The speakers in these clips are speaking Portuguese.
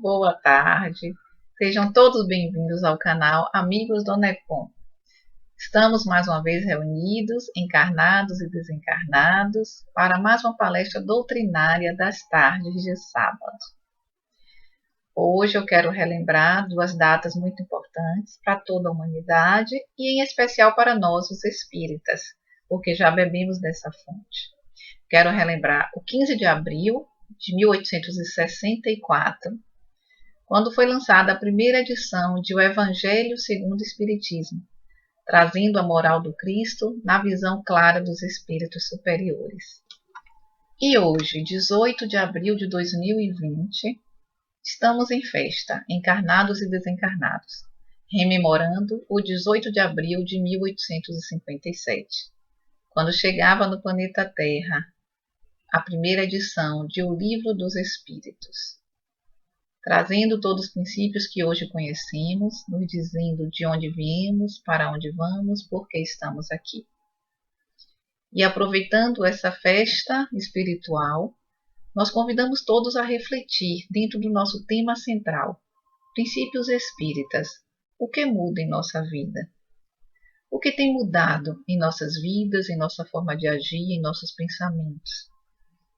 boa tarde. Sejam todos bem-vindos ao canal Amigos do Nepom. Estamos mais uma vez reunidos, encarnados e desencarnados, para mais uma palestra doutrinária das tardes de sábado. Hoje eu quero relembrar duas datas muito importantes para toda a humanidade e em especial para nós, os espíritas, porque já bebemos dessa fonte. Quero relembrar o 15 de abril de 1864, quando foi lançada a primeira edição de O Evangelho segundo o Espiritismo, trazendo a moral do Cristo na visão clara dos espíritos superiores. E hoje, 18 de abril de 2020, estamos em festa, encarnados e desencarnados, rememorando o 18 de abril de 1857, quando chegava no planeta Terra a primeira edição de O Livro dos Espíritos, trazendo todos os princípios que hoje conhecemos, nos dizendo de onde viemos, para onde vamos, por que estamos aqui. E aproveitando essa festa espiritual, nós convidamos todos a refletir dentro do nosso tema central, princípios espíritas, o que muda em nossa vida? O que tem mudado em nossas vidas, em nossa forma de agir, em nossos pensamentos?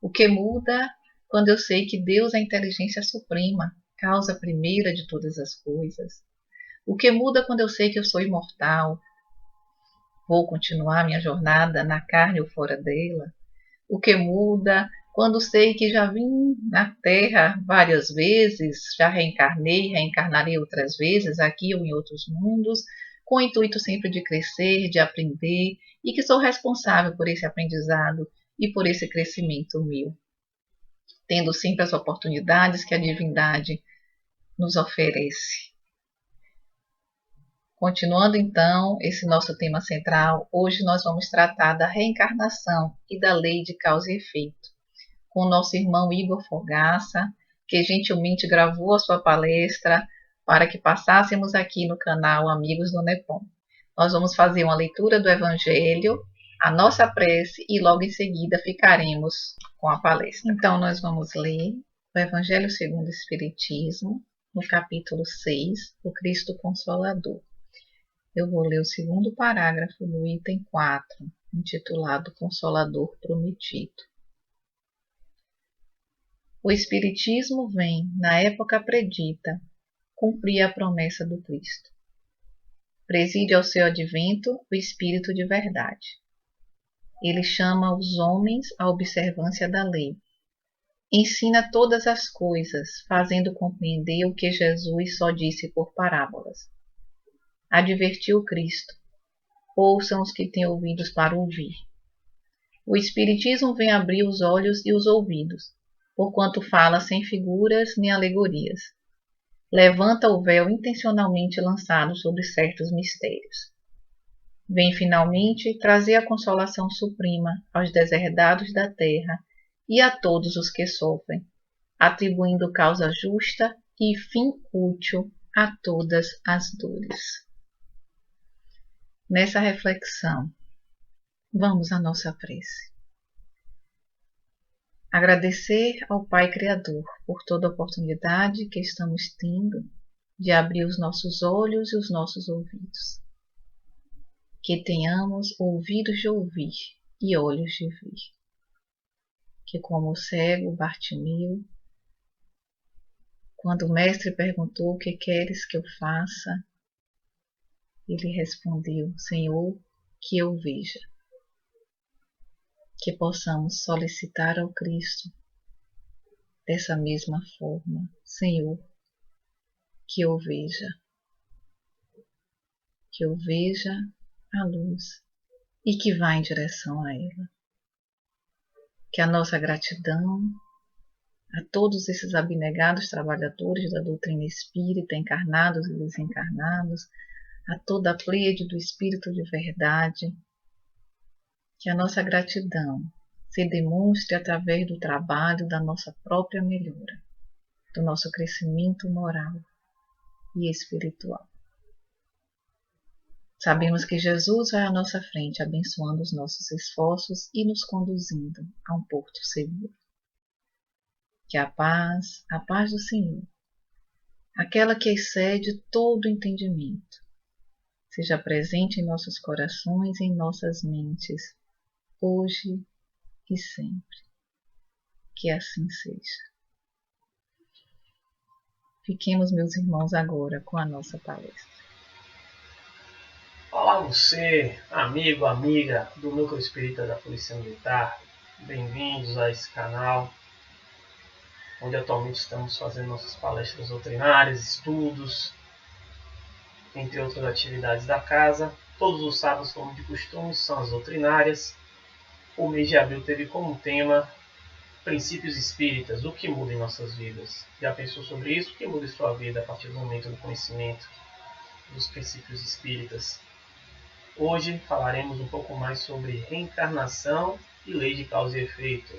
O que muda quando eu sei que Deus é a inteligência suprema, causa primeira de todas as coisas? O que muda quando eu sei que eu sou imortal? Vou continuar minha jornada na carne ou fora dela? O que muda quando sei que já vim na Terra várias vezes, já reencarnarei outras vezes, aqui ou em outros mundos, com o intuito sempre de crescer, de aprender, e que sou responsável por esse aprendizado e por esse crescimento meu, tendo sempre as oportunidades que a divindade nos oferece. Continuando então esse nosso tema central, hoje nós vamos tratar da reencarnação e da lei de causa e efeito, com o nosso irmão Igor Fogaça, que gentilmente gravou a sua palestra para que passássemos aqui no canal Amigos do Nepom. Nós vamos fazer uma leitura do Evangelho, a nossa prece e logo em seguida ficaremos com a palestra. Então nós vamos ler o Evangelho segundo o Espiritismo, no capítulo 6, o Cristo Consolador. Eu vou ler o segundo parágrafo do item 4, intitulado Consolador Prometido. O Espiritismo vem, na época predita, cumprir a promessa do Cristo. Preside ao seu advento o Espírito de verdade. Ele chama os homens à observância da lei. Ensina todas as coisas, fazendo compreender o que Jesus só disse por parábolas. Advertiu Cristo: ouçam os que têm ouvidos para ouvir. O Espiritismo vem abrir os olhos e os ouvidos, porquanto fala sem figuras nem alegorias. Levanta o véu intencionalmente lançado sobre certos mistérios. Vem finalmente trazer a consolação suprema aos deserdados da terra e a todos os que sofrem, atribuindo causa justa e fim útil a todas as dores. Nessa reflexão, vamos à nossa prece. Agradecer ao Pai Criador por toda a oportunidade que estamos tendo de abrir os nossos olhos e os nossos ouvidos. Que tenhamos ouvidos de ouvir e olhos de ver. Que como o cego Bartimeu, quando o mestre perguntou o que queres que eu faça, ele respondeu: Senhor, que eu veja. Que possamos solicitar ao Cristo dessa mesma forma: Senhor, que eu veja. Que eu veja a luz e que vá em direção a ela. Que a nossa gratidão a todos esses abnegados trabalhadores da doutrina espírita, encarnados e desencarnados, a toda a pleiade do Espírito de verdade, que a nossa gratidão se demonstre através do trabalho da nossa própria melhora, do nosso crescimento moral e espiritual. Sabemos que Jesus vai à nossa frente, abençoando os nossos esforços e nos conduzindo a um porto seguro. Que a paz do Senhor, aquela que excede todo entendimento, seja presente em nossos corações e em nossas mentes, hoje e sempre. Que assim seja. Fiquemos, meus irmãos, agora com a nossa palestra. Olá você, amigo, amiga do Núcleo Espírita da Polícia Militar. Bem-vindos a esse canal, onde atualmente estamos fazendo nossas palestras doutrinárias, estudos, entre outras atividades da casa. Todos os sábados, como de costume, são as doutrinárias. O mês de abril teve como tema Princípios Espíritas, o que muda em nossas vidas. Já pensou sobre isso? O que muda em sua vida a partir do momento do conhecimento dos princípios espíritas? Hoje falaremos um pouco mais sobre reencarnação e lei de causa e efeito.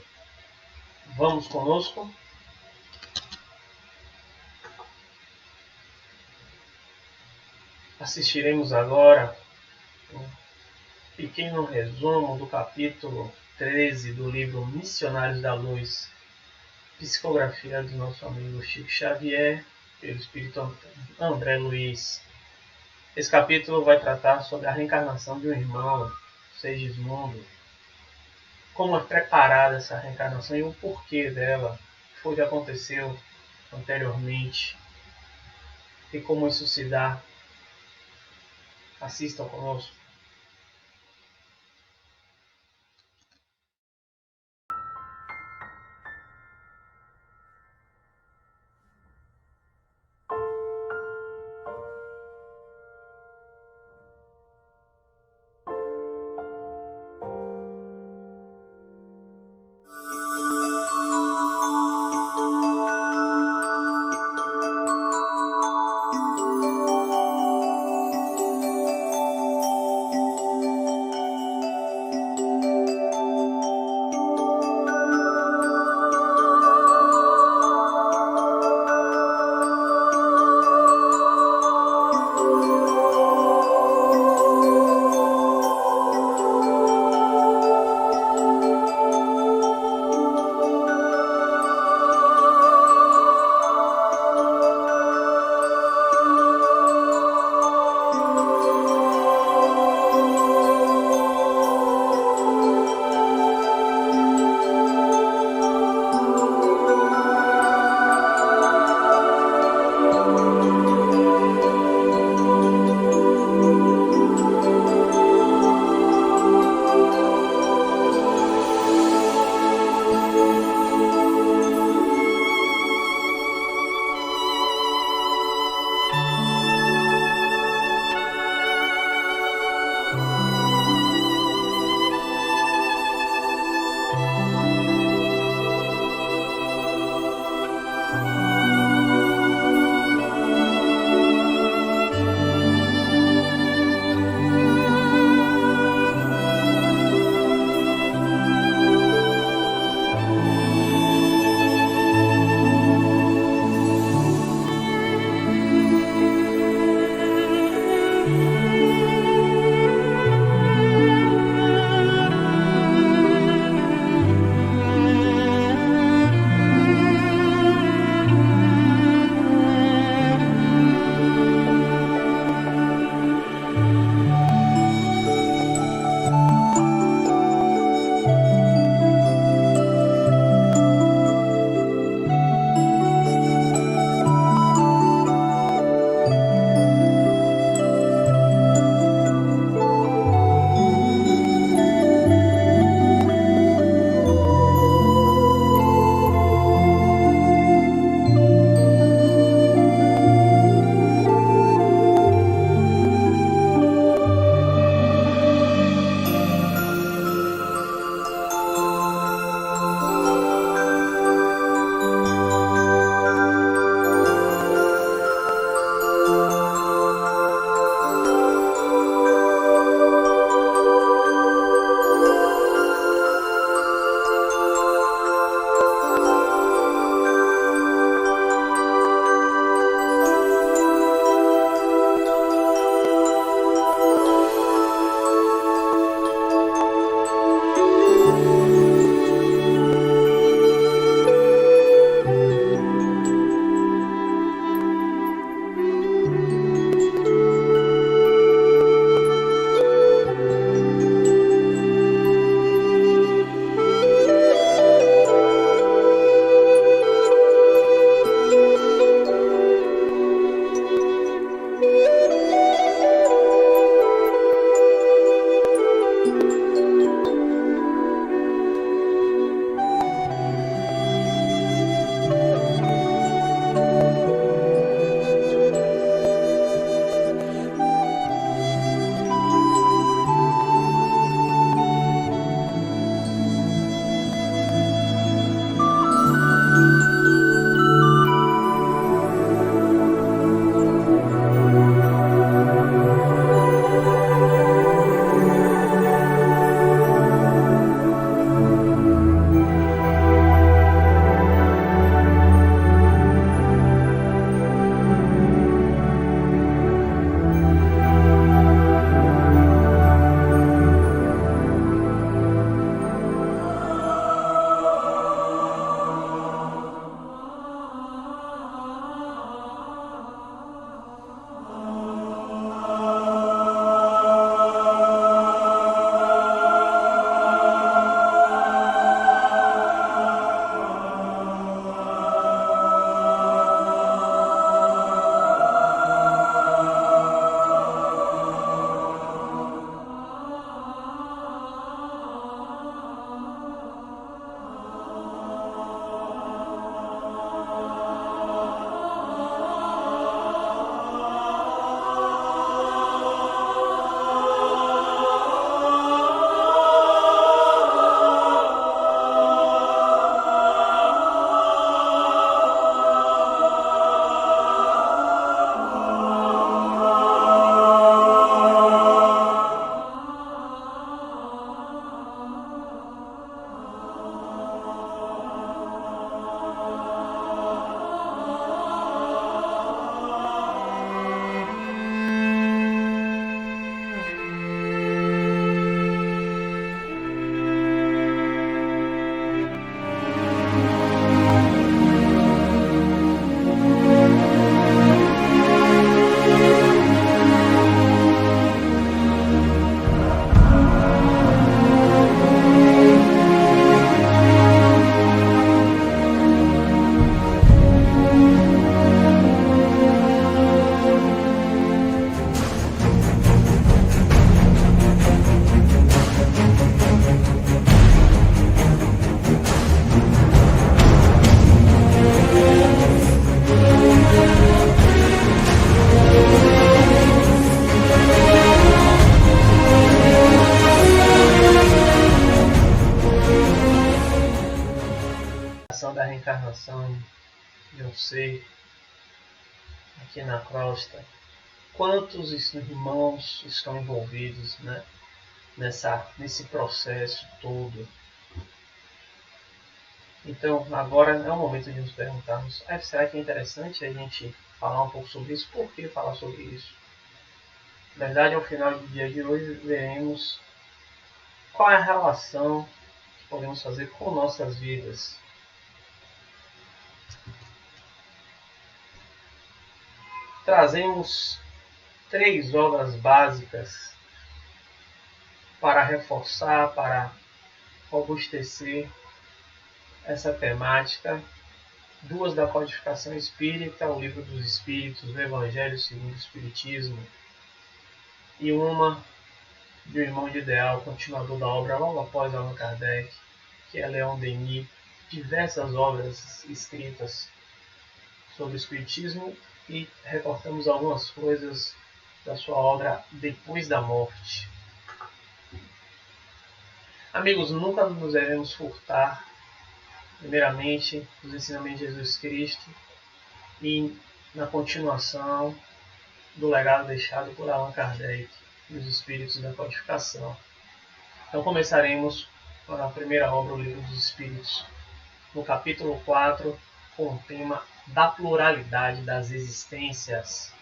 Vamos conosco? Assistiremos agora um pequeno resumo do capítulo 13 do livro Missionários da Luz, psicografia do nosso amigo Chico Xavier, pelo espírito André Luiz. Esse capítulo vai tratar sobre a reencarnação de um irmão, Segismundo, como é preparada essa reencarnação e o porquê dela, o que foi que aconteceu anteriormente e como isso se dá. Assistam conosco. reencarnação de um ser aqui na crosta, quantos irmãos estão envolvidos, né, nesse processo todo. Então, agora é o momento de nos perguntarmos, será que é interessante a gente falar um pouco sobre isso? Por que falar sobre isso? Na verdade, ao final do dia de hoje, veremos qual é a relação que podemos fazer com nossas vidas. Trazemos 3 obras básicas para reforçar, para robustecer essa temática. 2 da codificação espírita, o Livro dos Espíritos, o Evangelho segundo o Espiritismo, e uma de um irmão de ideal, continuador da obra logo após Allan Kardec, que é Leon Denis, diversas obras escritas sobre o Espiritismo, e reportamos algumas coisas da sua obra Depois da Morte. Amigos, nunca nos devemos furtar, primeiramente, dos ensinamentos de Jesus Cristo e na continuação do legado deixado por Allan Kardec e os Espíritos da Codificação. Então começaremos com a primeira obra, o Livro dos Espíritos, no capítulo 4, com o tema da pluralidade das existências.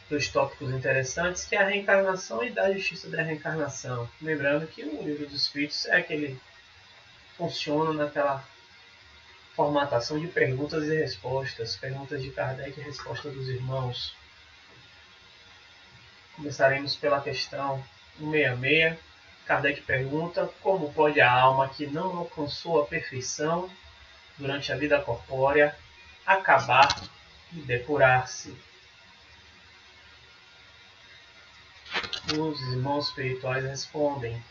2 tópicos interessantes, que é a reencarnação e da justiça da reencarnação. Lembrando que o Livro dos Espíritos é aquele funciona naquela formatação de perguntas e respostas, perguntas de Kardec e respostas dos irmãos. Começaremos pela questão 166. Kardec pergunta: como pode a alma que não alcançou a perfeição durante a vida corpórea acabar e depurar-se? Os irmãos espirituais respondem: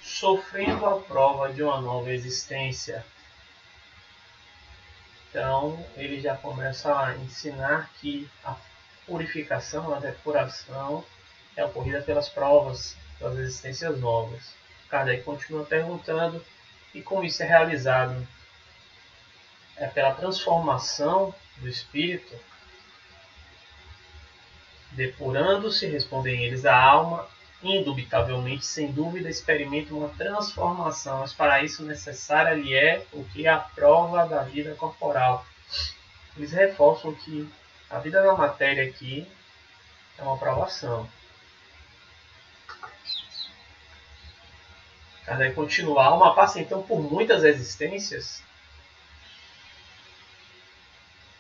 sofrendo a prova de uma nova existência. Então, ele já começa a ensinar que a purificação, a depuração, é ocorrida pelas provas das existências novas. Kardec continua perguntando: e como isso é realizado? É pela transformação do espírito, depurando-se, respondem eles, a alma, indubitavelmente, sem dúvida, experimenta uma transformação, mas para isso necessária lhe é o que? A prova da vida corporal. Eles reforçam que a vida na matéria aqui é uma provação. Kardec continua: a alma passa então por muitas existências?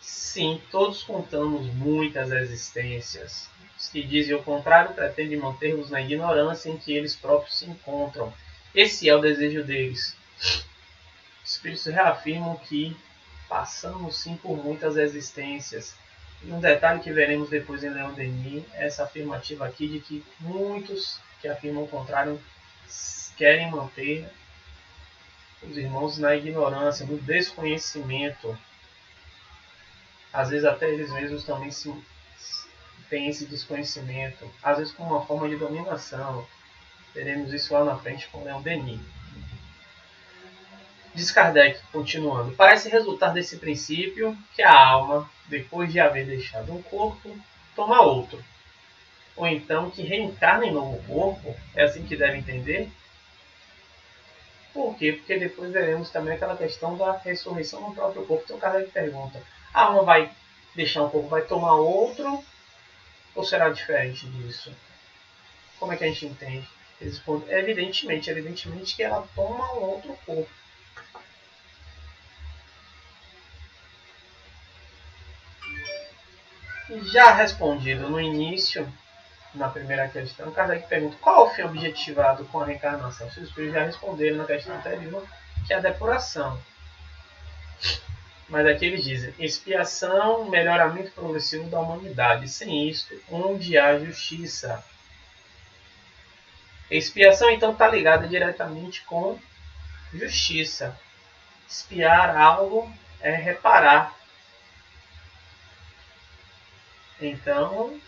Sim, todos contamos muitas existências. Os que dizem o contrário pretendem manter-nos na ignorância em que eles próprios se encontram. Esse é o desejo deles. Os espíritos reafirmam que passamos sim por muitas existências. E um detalhe que veremos depois em Leon Denis é essa afirmativa aqui de que muitos que afirmam o contrário querem manter os irmãos na ignorância, no desconhecimento. Às vezes até eles mesmos também têm esse desconhecimento, às vezes como uma forma de dominação. Veremos isso lá na frente com Leon Denis. Diz Kardec, continuando: parece resultar desse princípio que a alma, depois de haver deixado um corpo, toma outro. Ou então que reencarna em novo corpo. É assim que deve entender? Por quê? Porque depois veremos também aquela questão da ressurreição no próprio corpo. Então Kardec pergunta: a alma vai deixar um corpo, vai tomar outro? Ou será diferente disso? Como é que a gente entende? Eles respondem: evidentemente que ela toma um outro corpo. Já respondido no início, na primeira questão, Kardec pergunta: qual é o fim objetivo com a reencarnação? Os espíritos já responderam na questão anterior, que é a depuração. Mas aqui eles dizem: expiação, melhoramento progressivo da humanidade. Sem isto, onde há justiça? Expiação, então, está ligada diretamente com justiça. Expiar algo é reparar. Então,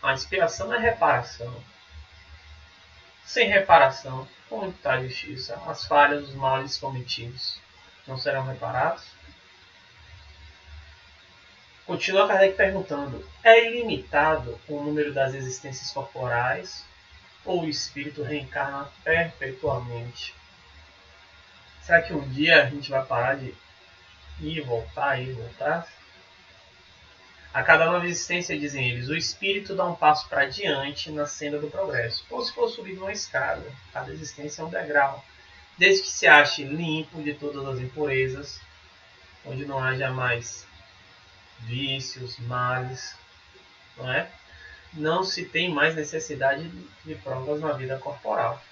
a expiação é reparação. sem reparação, como está a justiça, as falhas, os males cometidos não serão reparados? Continua Kardec perguntando: é ilimitado o número das existências corporais ou o espírito reencarna perpetuamente? Será que um dia a gente vai parar de ir e voltar, ir e voltar? A cada nova existência, dizem eles, o espírito dá um passo para diante na senda do progresso, como se fosse subir uma escada. Cada existência é um degrau. Desde que se ache limpo de todas as impurezas, onde não haja mais vícios, males, não é? Não se tem mais necessidade de provas na vida corporal.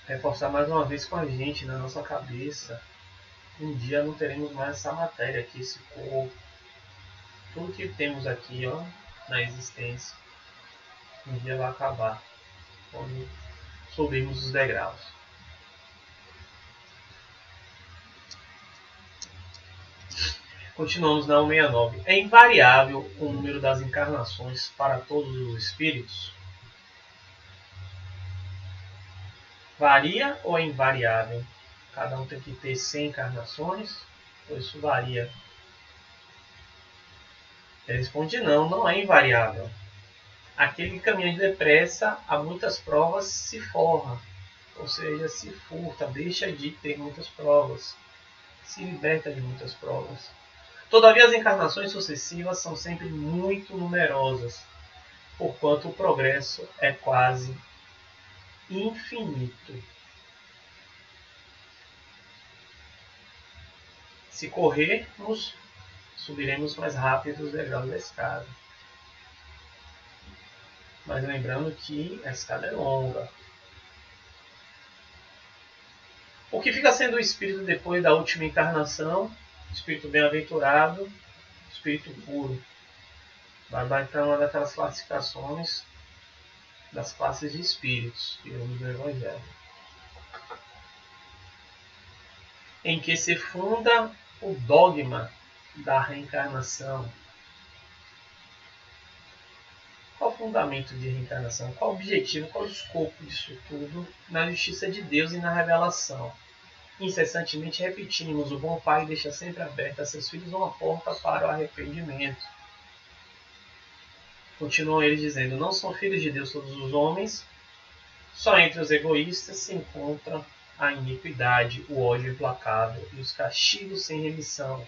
Reforçar mais uma vez com a gente, na nossa cabeça, um dia não teremos mais essa matéria aqui, esse corpo. Tudo que temos aqui, ó, na existência, um dia vai acabar quando subirmos os degraus. Continuamos na 169. É invariável o número das encarnações para todos os espíritos? Varia ou é invariável? Cada um tem que ter 100 encarnações? Ou isso varia? Ele responde: não, não é invariável. Aquele que caminha depressa a muitas provas se forra, ou seja, se furta, deixa de ter muitas provas, se liberta de muitas provas. Todavia, as encarnações sucessivas são sempre muito numerosas, porquanto o progresso é quase infinito. Se corrermos, subiremos mais rápido os degraus da escada. Mas lembrando que a escada é longa. O que fica sendo o espírito depois da última encarnação? Espírito bem-aventurado, espírito puro. Vai para uma daquelas classificações das classes de espíritos que vemos no Evangelho, em que se funda o dogma da reencarnação. Qual o fundamento de reencarnação? Qual o objetivo? Qual o escopo disso tudo na justiça de Deus e na revelação? Incessantemente repetimos: o bom pai deixa sempre aberta a seus filhos uma porta para o arrependimento. Continuam eles dizendo: não são filhos de Deus todos os homens, só entre os egoístas se encontra a iniquidade, o ódio implacável e os castigos sem remissão.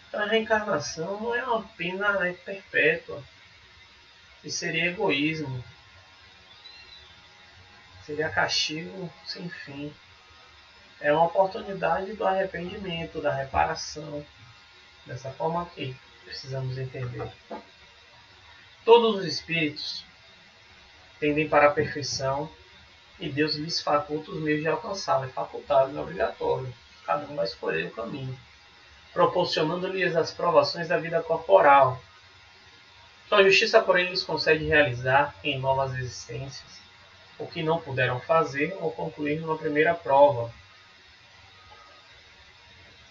Então, a reencarnação não é uma pena perpétua. Isso seria egoísmo. Seria castigo sem fim. É uma oportunidade do arrependimento, da reparação. Dessa forma que precisamos entender. Todos os espíritos tendem para a perfeição e Deus lhes faculta os meios de alcançá-la. É facultado, não é obrigatório. Cada um vai escolher o caminho, proporcionando-lhes as provações da vida corporal. Sua justiça, porém, lhes concede realizar em novas existências o que não puderam fazer ou concluir numa primeira prova.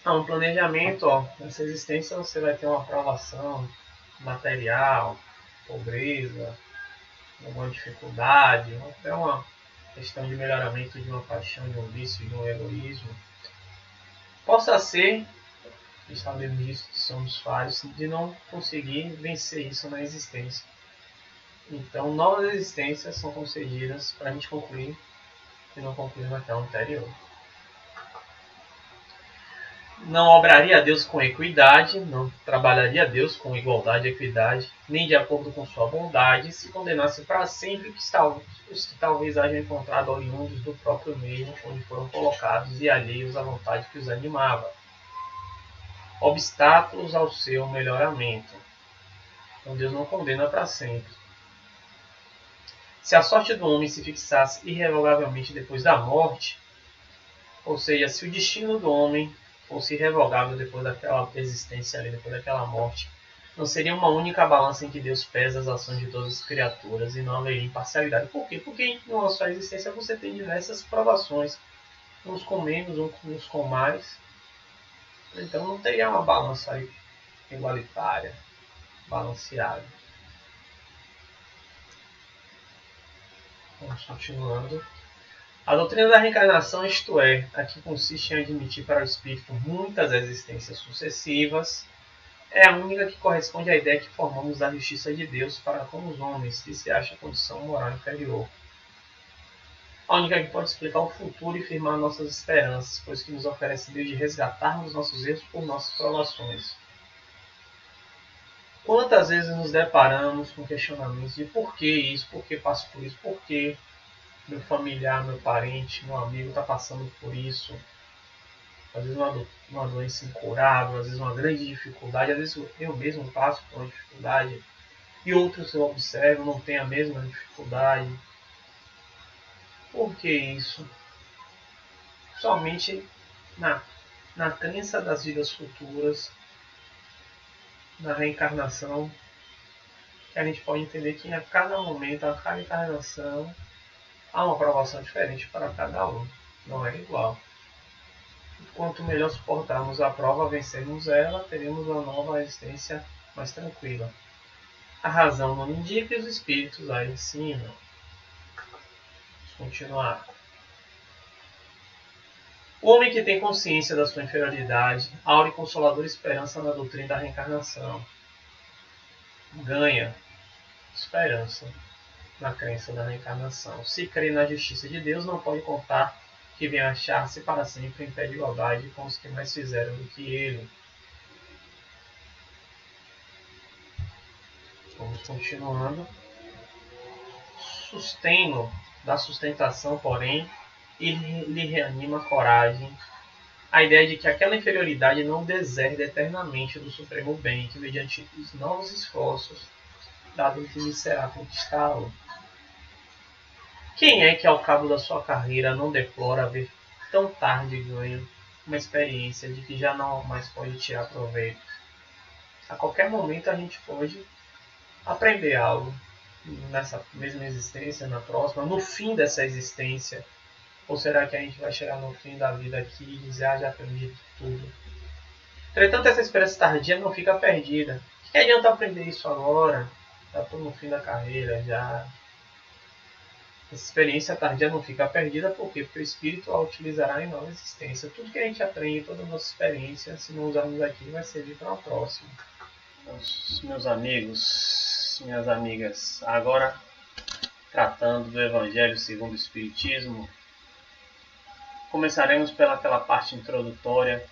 Há um planejamento, nessa existência você vai ter uma provação material, pobreza, alguma dificuldade, até uma questão de melhoramento de uma paixão, de um vício, de um egoísmo. Possa ser, sabemos disso, que somos falhos, de não conseguir vencer isso na existência. Então, novas existências são concedidas para a gente concluir que não concluiu naquela anterior. Não obraria a Deus com equidade, não trabalharia a Deus com igualdade e equidade, nem de acordo com sua bondade, se condenasse para sempre os que talvez hajam encontrado oriundos do próprio meio onde foram colocados e alheios à vontade que os animava. Obstáculos ao seu melhoramento. Então Deus não condena para sempre. Se a sorte do homem se fixasse irrevogavelmente depois da morte, ou seja, se o destino do homem fosse irrevogável depois daquela existência ali, depois daquela morte, não seria uma única balança em que Deus pesa as ações de todas as criaturas e não haveria imparcialidade. Por quê? Porque em uma só existência você tem diversas provações, uns com menos, uns com mais. Então não teria uma balança aí igualitária, balanceada. Vamos continuando. A doutrina da reencarnação, isto é, a que consiste em admitir para o espírito muitas existências sucessivas, é a única que corresponde à ideia que formamos da justiça de Deus para com os homens que se acham em condição moral inferior. A única que pode explicar o futuro e firmar nossas esperanças, pois que nos oferece Deus de resgatarmos nossos erros por nossas provações. Quantas vezes nos deparamos com questionamentos de por que isso, por que passo por isso, por que meu familiar, meu parente, meu amigo está passando por isso. Às vezes uma doença incurável, às vezes uma grande dificuldade, às vezes eu mesmo passo por uma dificuldade e outros eu observo não têm a mesma dificuldade. Por que isso? Somente na crença das vidas futuras, na reencarnação, que a gente pode entender que a cada momento, a cada encarnação, há uma provação diferente para cada um, não é igual. Quanto melhor suportarmos a prova, vencermos ela, teremos uma nova existência mais tranquila. A razão não indica e os espíritos a ensinam. Vamos continuar. O homem que tem consciência da sua inferioridade, aura e consoladora esperança na doutrina da reencarnação, ganha esperança na crença da reencarnação. Se crê na justiça de Deus, não pode contar que venha achar-se para sempre em pé de igualdade com os que mais fizeram do que ele. Vamos continuando. Sustento da sustentação, porém, e lhe reanima a coragem, a ideia de que aquela inferioridade não deserda eternamente do supremo bem, que mediante os novos esforços, dado que lhe será conquistá-lo. Quem é que ao cabo da sua carreira não deplora haver tão tarde ganho uma experiência de que já não mais pode tirar proveito? A qualquer momento a gente pode aprender algo nessa mesma existência, na próxima, no fim dessa existência. Ou será que a gente vai chegar no fim da vida aqui e dizer, já aprendi tudo? Entretanto, essa esperança tardia não fica perdida. O que adianta aprender isso agora? Já estou no fim da carreira, já. Essa experiência tardia não fica perdida, por quê? Porque o Espírito a utilizará em nova existência. Tudo que a gente aprende, toda a nossa experiência, se não usarmos aqui, vai servir para o próximo. Meus amigos, minhas amigas, agora tratando do Evangelho segundo o Espiritismo, começaremos pelaquela parte introdutória,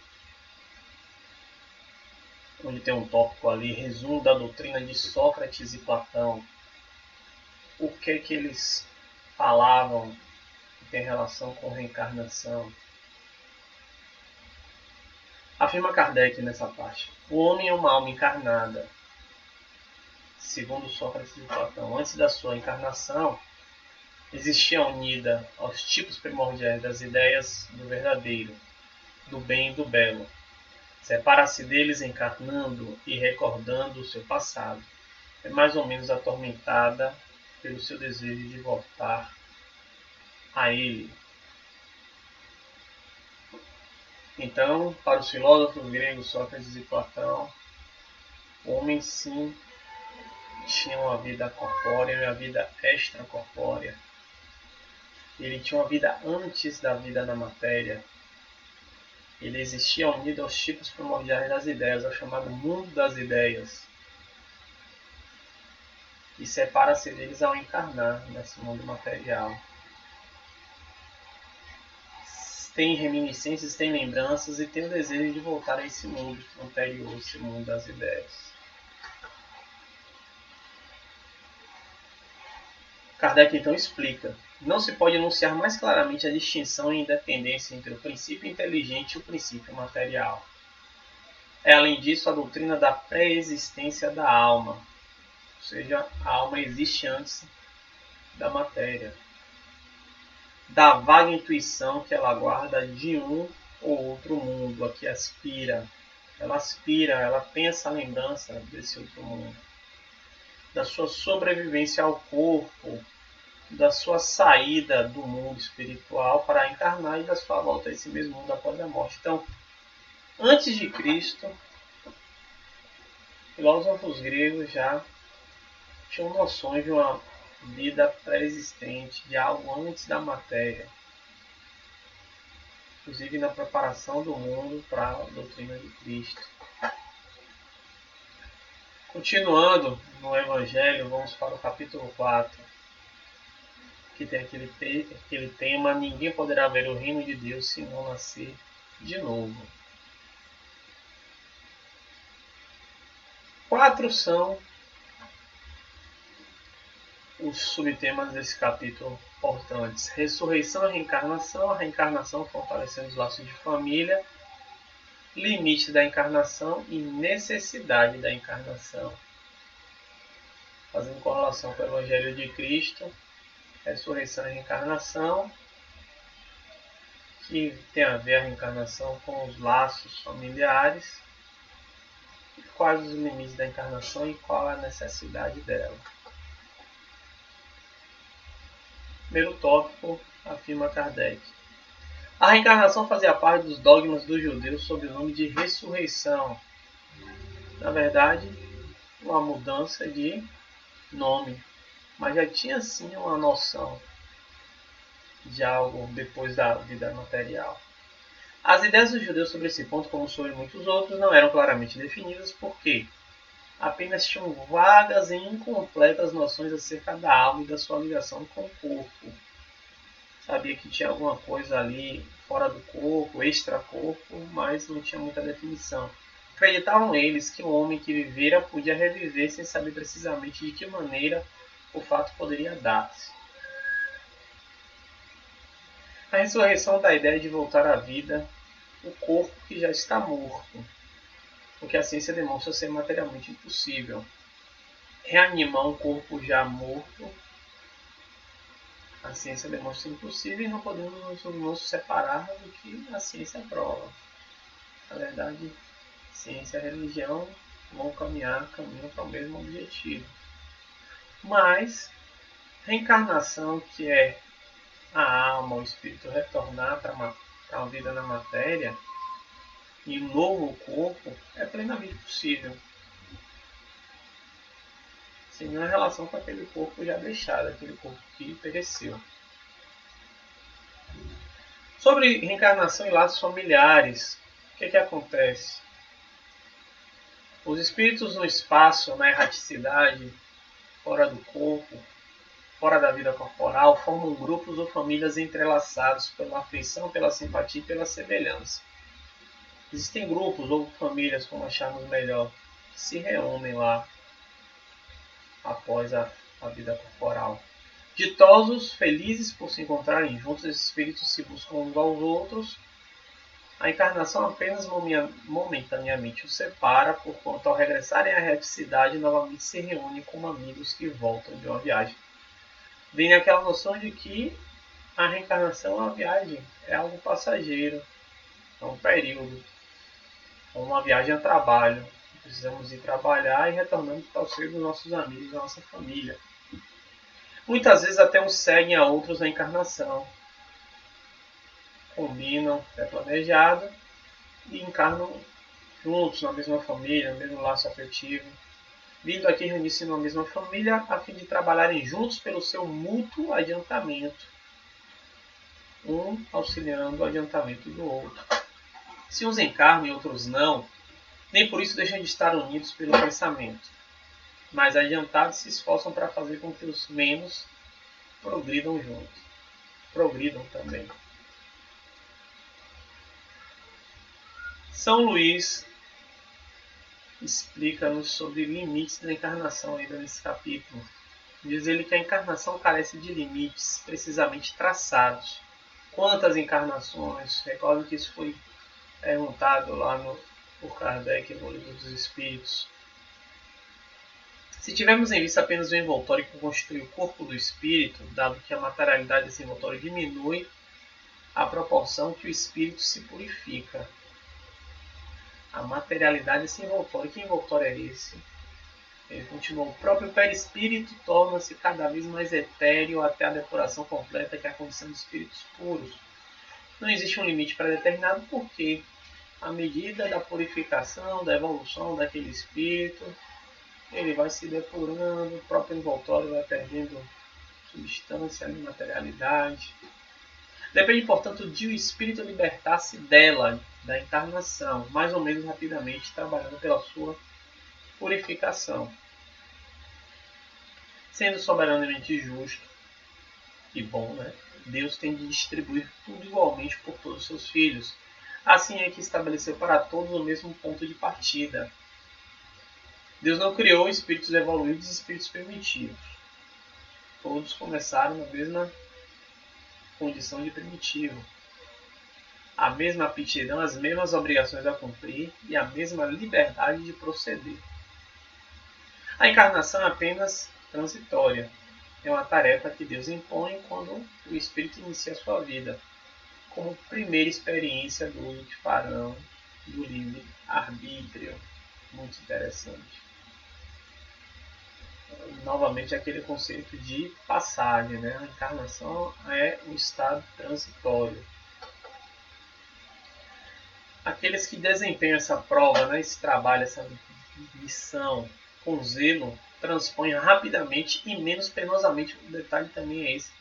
onde tem um tópico ali, resumo da doutrina de Sócrates e Platão. O que eles falavam que tem relação com reencarnação. Afirma Kardec nessa parte. O homem é uma alma encarnada, segundo Sócrates e Platão. Antes da sua encarnação, existia unida aos tipos primordiais das ideias do verdadeiro, do bem e do belo. Separa-se deles encarnando e recordando o seu passado. É mais ou menos atormentada pelo seu desejo de voltar a ele. Então, para os filósofos gregos Sócrates e Platão, o homem sim tinha uma vida corpórea e uma vida extracorpórea. Ele tinha uma vida antes da vida na matéria. Ele existia unido aos tipos primordiais das ideias, ao chamado mundo das ideias. E separa-se deles ao encarnar nesse mundo material. Tem reminiscências, tem lembranças e tem o desejo de voltar a esse mundo anterior, esse mundo das ideias. Kardec então explica: não se pode enunciar mais claramente a distinção e independência entre o princípio inteligente e o princípio material. É, além disso, a doutrina da pré-existência da alma, ou seja, a alma existe antes da matéria, da vaga intuição que ela guarda de um ou outro mundo a que aspira. Ela tem essa lembrança desse outro mundo, da sua sobrevivência ao corpo, da sua saída do mundo espiritual para encarnar e da sua volta a esse mesmo mundo após a morte. Então, antes de Cristo, filósofos gregos já tinham noções de uma vida pré-existente, de algo antes da matéria, inclusive na preparação do mundo para a doutrina de Cristo. Continuando no Evangelho, vamos para o capítulo 4, que tem aquele tema: ninguém poderá ver o reino de Deus se não nascer de novo. 4 são os subtemas desse capítulo importantes: ressurreição e reencarnação, a reencarnação fortalecendo os laços de família, limite da encarnação e necessidade da encarnação. Fazendo correlação com o Evangelho de Cristo, ressurreição e reencarnação, que tem a ver a reencarnação com os laços familiares, e quais os limites da encarnação e qual a necessidade dela. Primeiro tópico, afirma Kardec: a reencarnação fazia parte dos dogmas dos judeus sob o nome de ressurreição. Na verdade, uma mudança de nome, mas já tinha sim uma noção de algo depois da vida material. As ideias dos judeus sobre esse ponto, como sobre muitos outros, não eram claramente definidas porque apenas tinham vagas e incompletas noções acerca da alma e da sua ligação com o corpo. Sabia que tinha alguma coisa ali fora do corpo, extra-corpo, mas não tinha muita definição. Acreditavam eles que o homem que vivera podia reviver sem saber precisamente de que maneira o fato poderia dar-se. A ressurreição dá a ideia de voltar à vida o corpo que já está morto, o que a ciência demonstra ser materialmente impossível. Reanimar um corpo já morto, a ciência demonstra impossível e não podemos nos separar do que a ciência prova. Na verdade, ciência e religião vão caminham para o mesmo objetivo. Mas, reencarnação, que é a alma, o espírito retornar para a vida na matéria, e um novo corpo, é plenamente possível. Sem nenhuma relação com aquele corpo já deixado, aquele corpo que pereceu. Sobre reencarnação e laços familiares, o que acontece? Os espíritos no espaço, na erraticidade, fora do corpo, fora da vida corporal, formam grupos ou famílias entrelaçados pela afeição, pela simpatia e pela semelhança. Existem grupos ou famílias, como acharmos melhor, que se reúnem lá após a vida corporal. Ditosos, felizes por se encontrarem juntos, esses espíritos se buscam uns aos outros. A encarnação apenas momentaneamente os separa, porquanto ao regressarem à erraticidade, novamente se reúnem como amigos que voltam de uma viagem. Vem aquela noção de que a reencarnação é uma viagem, é algo passageiro, é um período, é uma viagem a trabalho. Precisamos ir trabalhar e retornamos para o seio dos nossos amigos, da nossa família. Muitas vezes até uns seguem a outros na encarnação. Combinam, é planejado, e encarnam juntos na mesma família, no mesmo laço afetivo, vindo aqui reunir-se na mesma família a fim de trabalharem juntos pelo seu mútuo adiantamento, um auxiliando o adiantamento do outro. Se uns encarnam e outros não, nem por isso deixam de estar unidos pelo pensamento, mas adiantados se esforçam para fazer com que os menos progridam juntos, progridam também. São Luís explica-nos sobre limites da encarnação ainda nesse capítulo. Diz ele que a encarnação carece de limites precisamente traçados. Quantas encarnações? Recordo que isso foi perguntado lá por Kardec no Livro dos Espíritos. Se tivermos em vista apenas o envoltório que constitui o corpo do espírito, dado que a materialidade desse envoltório diminui à proporção que o espírito se purifica. A materialidade desse envoltório. Que envoltório é esse? Ele continuou: o próprio perispírito torna-se cada vez mais etéreo até a depuração completa, que é a condição de espíritos puros. Não existe um limite pré-determinado, porque à medida da purificação, da evolução daquele espírito, ele vai se depurando, o próprio envoltório vai perdendo substância, materialidade. Depende, portanto, de o espírito libertar-se dela, da encarnação, mais ou menos rapidamente, trabalhando pela sua purificação. Sendo soberanamente justo e bom, né? Deus tem de distribuir tudo igualmente por todos os seus filhos. Assim é que estabeleceu para todos o mesmo ponto de partida. Deus não criou espíritos evoluídos e espíritos primitivos. Todos começaram na mesma condição de primitivo. A mesma aptidão, as mesmas obrigações a cumprir e a mesma liberdade de proceder. A encarnação é apenas transitória. É uma tarefa que Deus impõe quando o espírito inicia a sua vida, como primeira experiência do uso que farão do livre-arbítrio. Muito interessante. Novamente, aquele conceito de passagem, né? A encarnação é um estado transitório. Aqueles que desempenham essa prova, né, esse trabalho, essa missão com zelo, transpõem rapidamente e menos penosamente. O detalhe também é esse.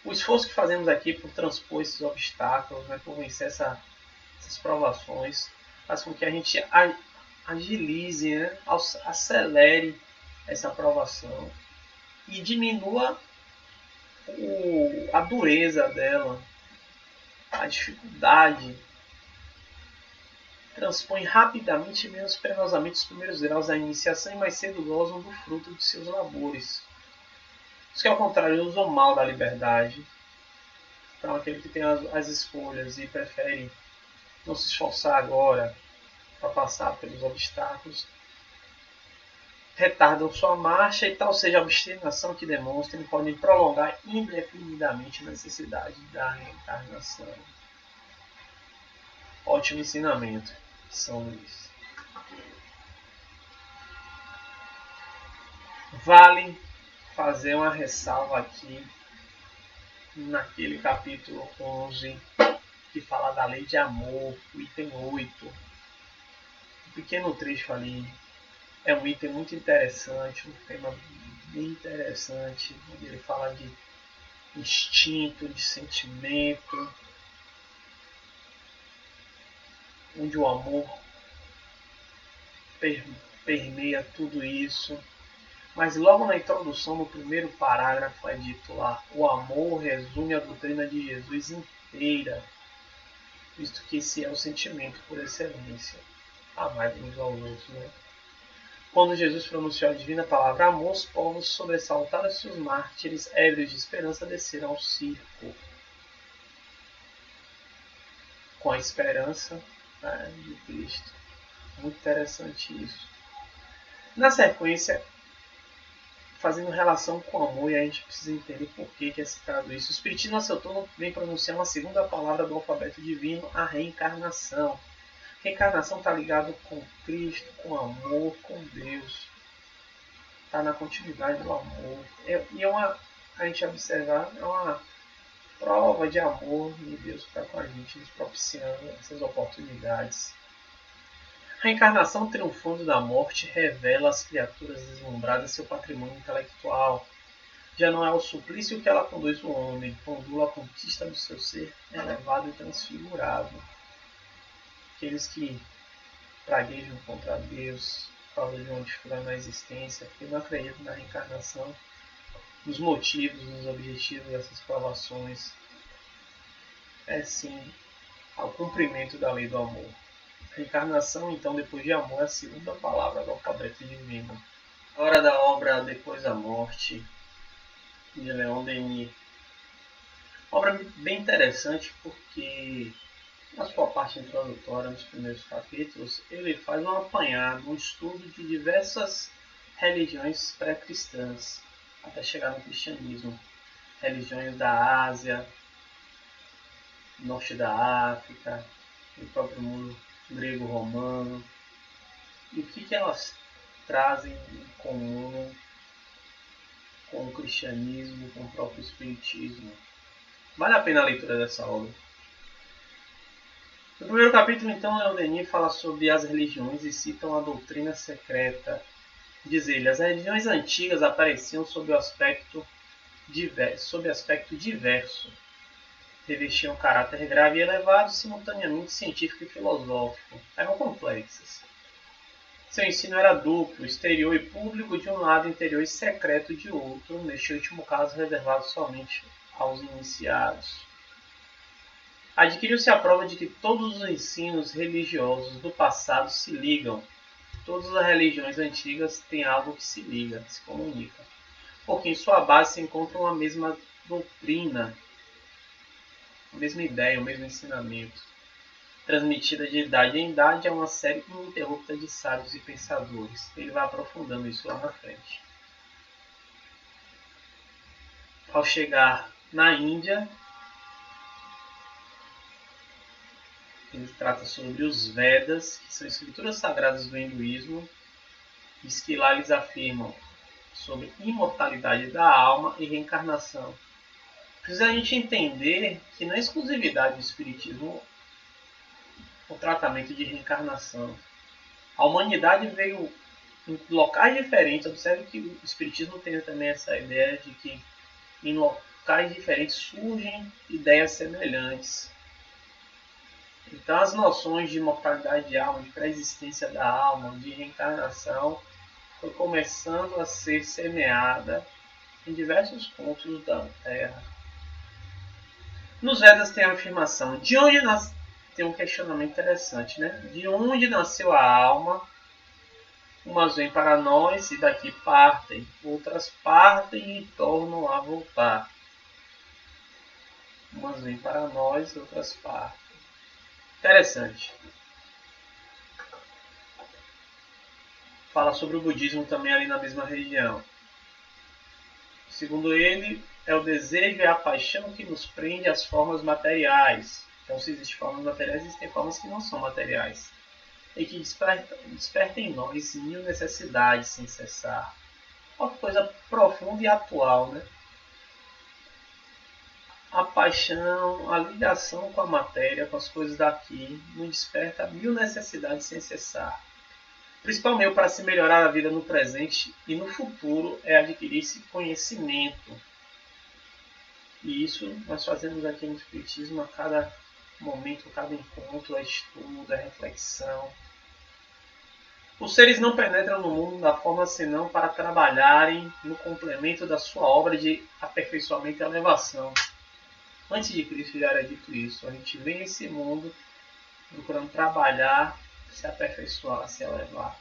O esforço que fazemos aqui por transpor esses obstáculos, né, por vencer essas provações, faz com que a gente agilize, né, acelere essa aprovação e diminua a dureza dela, a dificuldade. Transpõe rapidamente e menos penosamente os primeiros graus da iniciação e mais cedo gozam do fruto de seus labores. Os que, ao contrário, usam mal da liberdade, então aquele que tem as escolhas e prefere não se esforçar agora para passar pelos obstáculos, retardam sua marcha e tal seja a obstinação que demonstrem, podem prolongar indefinidamente a necessidade da reencarnação. Ótimo ensinamento, São Luís. Vale fazer uma ressalva aqui naquele capítulo 11 que fala da lei de amor, o item 8. Um pequeno trecho ali. É um item muito interessante, um tema bem interessante, onde ele fala de instinto, de sentimento, onde o amor permeia tudo isso. Mas logo na introdução, no primeiro parágrafo, é dito lá: o amor resume a doutrina de Jesus inteira, visto que esse é o sentimento por excelência. Amar uns aos outros, né? Quando Jesus pronunciou a divina palavra amor, os povos sobressaltaram e seus mártires, ébrios de esperança, desceram ao circo. Com a esperança, né, de Cristo. Muito interessante isso. Na sequência, fazendo relação com o amor, e a gente precisa entender por que é citado isso. O Espiritismo, a seu turno, vem pronunciar uma segunda palavra do alfabeto divino, a reencarnação. Reencarnação está ligado com Cristo, com amor, com Deus. Está na continuidade do amor. A gente observar, é uma prova de amor de Deus que está com a gente, nos propiciando essas oportunidades. A reencarnação, triunfando da morte, revela às criaturas deslumbradas seu patrimônio intelectual. Já não é o suplício que ela conduz o homem, conduz a conquista do seu ser elevado e transfigurado. Aqueles que praguejam contra Deus por causa de uma dificuldade na existência, porque não acreditam na reencarnação, nos motivos, nos objetivos dessas provações, é sim ao cumprimento da lei do amor. Reencarnação, então, depois de amor, é a segunda palavra do alfabeto divino. A hora da obra Depois da Morte, de Leon Denis. Obra bem interessante porque, na sua parte introdutória, nos primeiros capítulos, ele faz um apanhado, um estudo de diversas religiões pré-cristãs, até chegar no cristianismo. Religiões da Ásia, norte da África, do próprio mundo grego-romano, e o que elas trazem em comum com o cristianismo, com o próprio espiritismo. Vale a pena a leitura dessa obra. No primeiro capítulo, então, Leon Denis fala sobre as religiões e citam a doutrina secreta. Diz ele: as religiões antigas apareciam sob o aspecto sob aspecto diverso, revestiam caráter grave e elevado, simultaneamente científico e filosófico. Eram complexas. Seu ensino era duplo, exterior e público de um lado, interior e secreto de outro, neste último caso reservado somente aos iniciados. Adquiriu-se a prova de que todos os ensinos religiosos do passado se ligam. Todas as religiões antigas têm algo que se liga, se comunica, porque em sua base se encontram a mesma doutrina, a mesma ideia, o mesmo ensinamento, transmitida de idade em idade a uma série ininterrupta de sábios e pensadores. Ele vai aprofundando isso lá na frente. Ao chegar na Índia, ele trata sobre os Vedas, que são escrituras sagradas do hinduísmo. Diz que lá eles afirmam sobre imortalidade da alma e reencarnação. Precisa a gente entender que não é exclusividade do espiritismo o tratamento de reencarnação. A humanidade veio em locais diferentes. Observe que o espiritismo tem também essa ideia de que em locais diferentes surgem ideias semelhantes. Então as noções de imortalidade de alma, de pré-existência da alma, de reencarnação, foi começando a ser semeada em diversos pontos da Terra. Nos Vedas tem a afirmação de onde tem um questionamento interessante, né? De onde nasceu a alma? Umas vêm para nós e daqui partem, outras partem e tornam a voltar. Umas vêm para nós, outras partem. Interessante. Fala sobre o budismo também ali na mesma região. Segundo ele, é o desejo e a paixão que nos prende às formas materiais. Então, se existem formas materiais, existem formas que não são materiais. E que desperta em nós mil necessidades sem cessar. Uma coisa profunda e atual, né? A paixão, a ligação com a matéria, com as coisas daqui, nos desperta mil necessidades sem cessar. O principal meio para se melhorar a vida no presente e no futuro é adquirir esse conhecimento. E isso nós fazemos aqui no Espiritismo a cada momento, a cada encontro, a estudo, a reflexão. Os seres não penetram no mundo da forma senão para trabalharem no complemento da sua obra de aperfeiçoamento e elevação. Antes de Cristo já era dito isso. A gente vem nesse mundo procurando trabalhar, se aperfeiçoar, se elevar.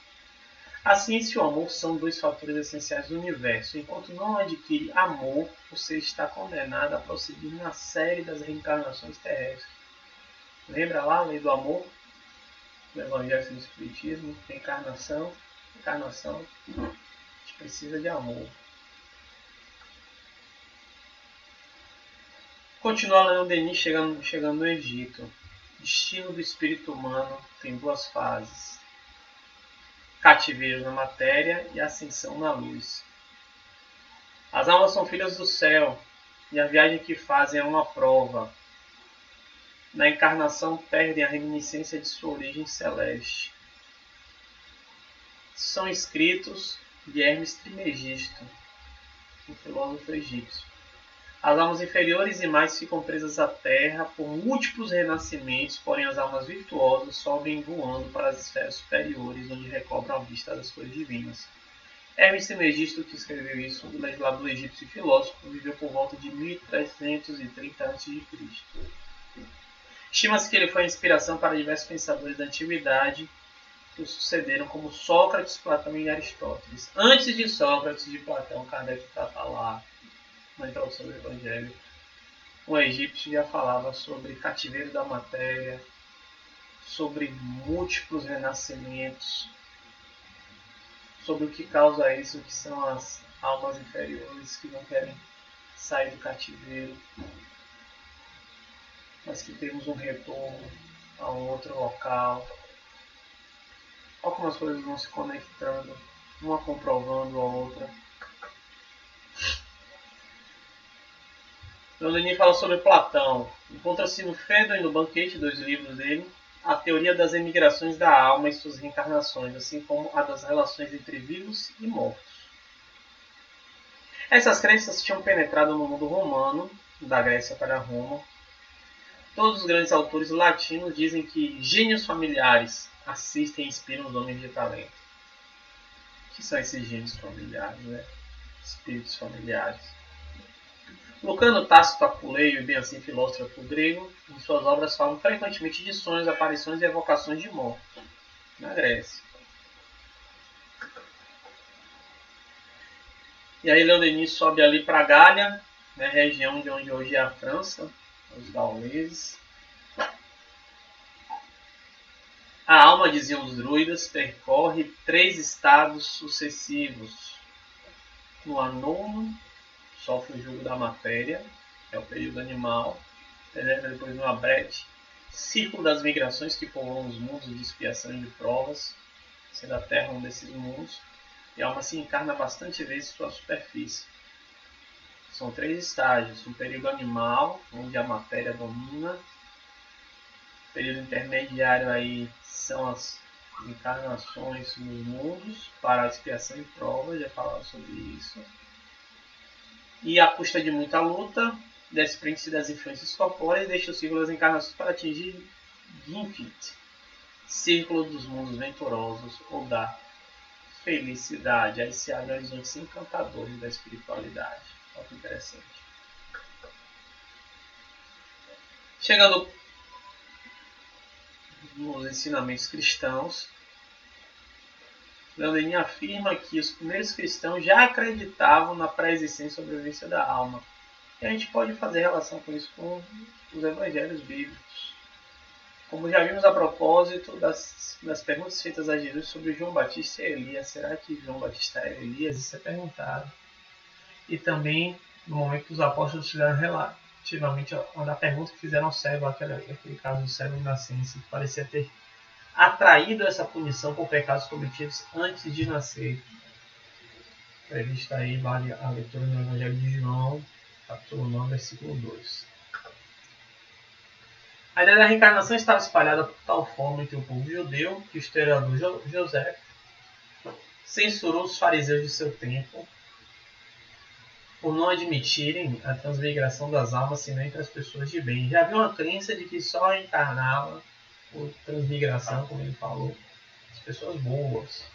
A ciência e o amor são dois fatores essenciais do universo. Enquanto não adquire amor, você está condenado a prosseguir na série das reencarnações terrestres. Lembra lá a lei do amor? Do Evangelho do Espiritismo, reencarnação, encarnação. A gente precisa de amor. Continua Leon Denis chegando no Egito. O destino do espírito humano tem duas fases: cativeiro na matéria e ascensão na luz. As almas são filhas do céu e a viagem que fazem é uma prova. Na encarnação perdem a reminiscência de sua origem celeste. São escritos de Hermes Trismegisto, um filósofo egípcio. As almas inferiores e mais ficam presas à terra por múltiplos renascimentos, porém as almas virtuosas sobem voando para as esferas superiores, onde recobram a vista das coisas divinas. Hermes Trismegisto, que escreveu isso, o legislador egípcio e filósofo, viveu por volta de 1330 a.C. Estima-se que ele foi a inspiração para diversos pensadores da antiguidade que o sucederam, como Sócrates, Platão e Aristóteles. Antes de Sócrates e de Platão, Kardec trata lá na introdução do Evangelho, um egípcio já falava sobre cativeiro da matéria, sobre múltiplos renascimentos, sobre o que causa isso, o que são as almas inferiores que não querem sair do cativeiro, mas que temos um retorno a um outro local. Algumas coisas vão se conectando, uma comprovando a outra. Lenin fala sobre Platão. Encontra-se no Fedro e no Banquete, dois livros dele, a teoria das emigrações da alma e suas reencarnações, assim como a das relações entre vivos e mortos. Essas crenças tinham penetrado no mundo romano, da Grécia para Roma. Todos os grandes autores latinos dizem que gênios familiares assistem e inspiram os homens de talento. O que são esses gênios familiares, né? Espíritos familiares. Lucano, Tácito, Apuleio e bem assim Filósofo grego, em suas obras falam frequentemente de sonhos, aparições e evocações de mortos, na Grécia. E aí Leon Denis sobe ali para Gália, né, região de onde hoje é a França, os gauleses. A alma, diziam os druidas, percorre 3 estados sucessivos. No anono, sofre o jugo da matéria, é o período animal. Depois no abrete, círculo das migrações que povoam os mundos de expiação e de provas, sendo a Terra um desses mundos. E a alma se encarna bastante vezes em sua superfície. São 3 estágios. Um período animal, onde a matéria domina. O período intermediário aí são as encarnações nos mundos para a expiação e prova, já falava sobre isso. E à custa de muita luta, desprende-se das influências corpóreas e deixa o círculo das encarnações para atingir Ginfit, círculo dos mundos venturosos ou da felicidade. Aí se abre horizontes encantadores da espiritualidade. Olha que interessante. Chegando nos ensinamentos cristãos, Leon Denis afirma que os primeiros cristãos já acreditavam na pré-existência e sobrevivência da alma. E a gente pode fazer relação com isso com os evangelhos bíblicos. Como já vimos a propósito das perguntas feitas a Jesus sobre João Batista e Elias. Será que João Batista era Elias? Isso é perguntado. E também no momento que os apóstolos fizeram relativamente a pergunta que fizeram ao servo, aquele caso do servo nascense, que parecia ter atraído essa punição por pecados cometidos antes de nascer. Prevista aí, vale a leitura no Evangelho de João, capítulo 9, versículo 2. A ideia da reencarnação estava espalhada por tal forma entre o povo judeu que o historiador José censurou os fariseus de seu tempo por não admitirem a transmigração das almas senão entre as pessoas de bem. Já havia uma crença de que só encarnava por transmigração, como ele falou, as pessoas boas.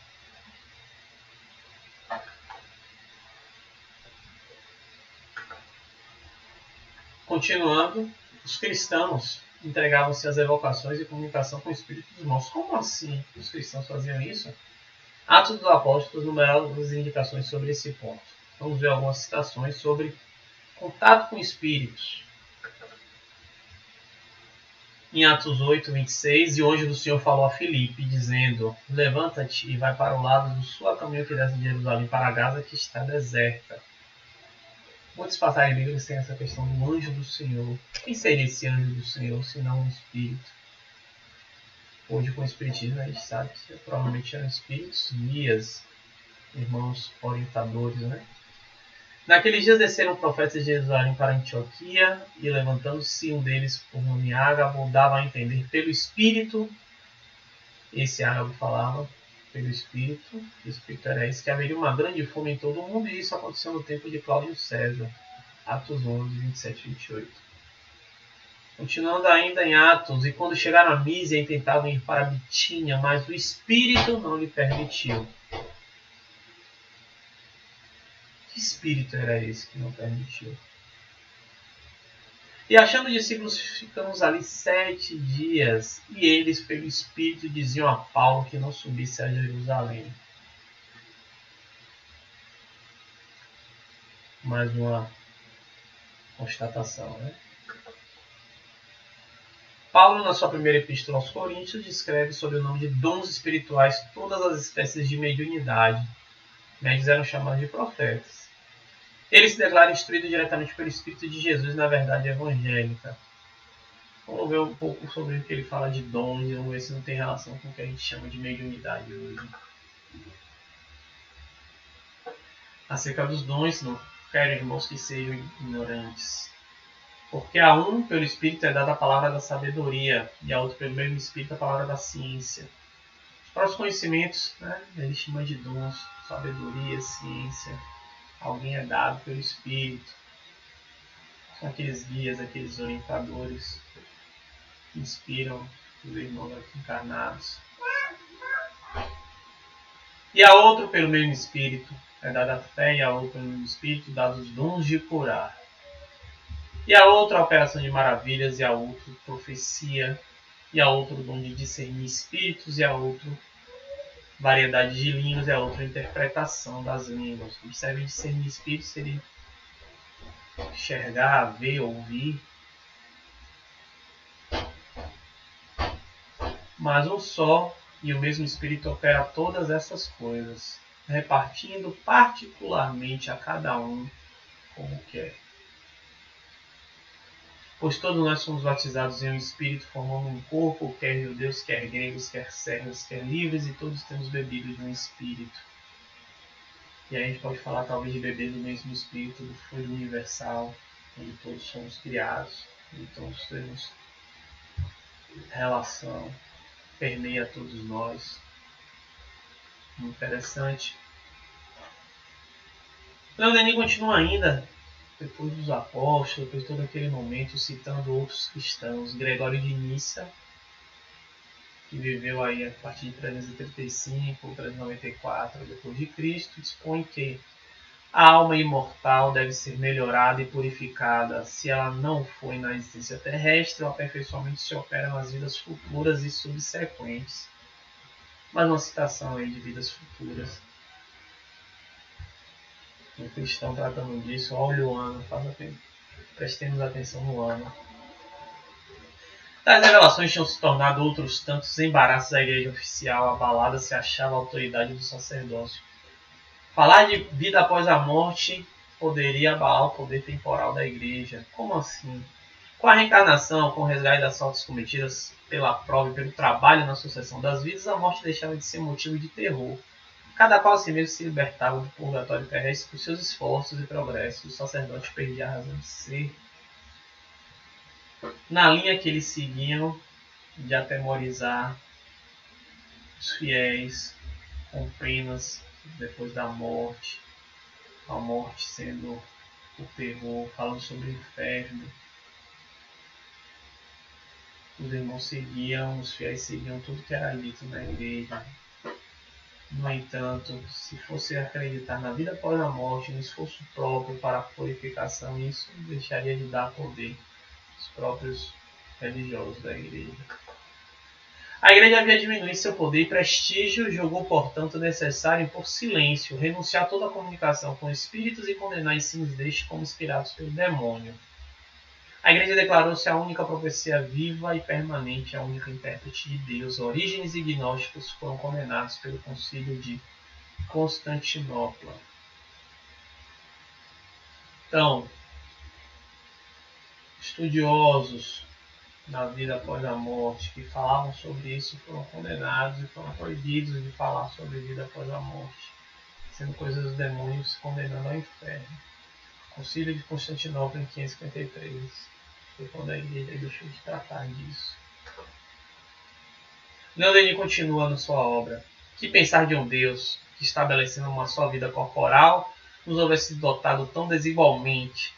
Continuando, os cristãos entregavam-se às evocações e comunicação com espíritos maus. Como assim os cristãos faziam isso? Atos dos Apóstolos, numerosas indicações sobre esse ponto. Vamos ver algumas citações sobre contato com espíritos. Em Atos 8, 26, e o anjo do Senhor falou a Filipe, dizendo: levanta-te e vai para o lado do sul a caminho que desce de Jerusalém para Gaza, que está deserta. Muitas passagens bíblicas têm essa questão do anjo do Senhor. Quem seria esse anjo do Senhor, se não um espírito? Hoje, com o espiritismo, a gente sabe que provavelmente eram espíritos, guias, irmãos orientadores, né? Naqueles dias desceram profetas de Jerusalém para Antioquia, e levantando-se um deles por nome Ágabo, dava a entender pelo Espírito, esse Ágabo falava pelo Espírito, o Espírito era esse, que haveria uma grande fome em todo o mundo, e isso aconteceu no tempo de Cláudio César, Atos 11, 27 e 28. Continuando ainda em Atos, e quando chegaram a Mísia, tentavam ir para Bitínia, mas o Espírito não lhe permitiu. Que espírito era esse que não permitiu? E achando discípulos, ficamos ali 7 dias, e eles, pelo Espírito, diziam a Paulo que não subisse a Jerusalém. Mais uma constatação, né? Paulo, na sua primeira epístola aos Coríntios, descreve sob o nome de dons espirituais todas as espécies de mediunidade. Médios eram chamados de profetas. Ele se declara instruído diretamente pelo Espírito de Jesus na verdade evangélica. Vamos ver um pouco sobre o que ele fala de dons e vamos ver se não tem relação com o que a gente chama de mediunidade hoje. Acerca dos dons, não quero, irmãos, que sejam ignorantes. Porque a um, pelo Espírito, é dada a palavra da sabedoria, e a outro, pelo mesmo Espírito, a palavra da ciência. Para os conhecimentos, né, ele chama de dons, sabedoria, ciência. Alguém é dado pelo Espírito. São aqueles guias, aqueles orientadores que inspiram os irmãos aqui encarnados. E a outro, pelo mesmo Espírito, é dada a fé, e a outro, pelo mesmo Espírito, dados os dons de curar. E a outra, a operação de maravilhas, e a outro, profecia, e a outro, dom de discernir espíritos, e a outro, variedade de línguas, e a outra, interpretação das línguas. Observe, discernir espíritos seria enxergar, ver, ouvir. Mas um só e o mesmo Espírito opera todas essas coisas, repartindo particularmente a cada um como quer. Pois todos nós somos batizados em um Espírito, formando um corpo, quer judeus, quer gregos, quer servos, quer livres, e todos temos bebido de um Espírito. E aí a gente pode falar talvez de beber do mesmo Espírito, do fluido universal, onde todos somos criados, onde todos temos relação, permeia todos nós. Interessante. Leon Denis continua ainda, depois dos apóstolos, depois de todo aquele momento, citando outros cristãos. Gregório de Nissa, que viveu aí a partir de 335 ou 394 depois de Cristo, dispõe que a alma imortal deve ser melhorada e purificada. Se ela não foi na existência terrestre, o aperfeiçoamento se opera nas vidas futuras e subsequentes. Mas uma citação aí de vidas futuras. Um cristão tratando disso, olha o ano, prestemos atenção no ano. Tais revelações tinham se tornado outros tantos embaraços da igreja oficial. Abalada se achava a autoridade do sacerdócio. Falar de vida após a morte poderia abalar o poder temporal da igreja. Como assim? Com a reencarnação, com o resgate das faltas cometidas pela prova e pelo trabalho na sucessão das vidas, a morte deixava de ser motivo de terror. Cada qual assim mesmo se libertava do purgatório terrestre por seus esforços e progressos. O sacerdote perdia a razão de ser. Na linha que eles seguiam de atemorizar os fiéis com penas depois da morte, a morte sendo o terror, falando sobre o inferno. Os irmãos seguiam, os fiéis seguiam tudo que era dito na igreja. No entanto, se fosse acreditar na vida após a morte, no esforço próprio para a purificação, isso deixaria de dar poder aos próprios religiosos da igreja. A igreja havia diminuído seu poder e prestígio, julgou, portanto, necessário impor silêncio, renunciar a toda a comunicação com espíritos e condenar ensinos destes como inspirados pelo demônio. A igreja declarou-se a única profecia viva e permanente, a única intérprete de Deus. Orígenes e gnósticos foram condenados pelo concílio de Constantinopla. Então, estudiosos na vida após a morte que falavam sobre isso foram condenados e foram proibidos de falar sobre vida após a morte, sendo coisas dos demônios condenando ao inferno. Concílio de Constantinopla em 553. Foi quando a igreja deixou de tratar disso. Leon Denis continua na sua obra. Que pensar de um Deus que, estabelecendo uma só vida corporal, nos houvesse dotado tão desigualmente,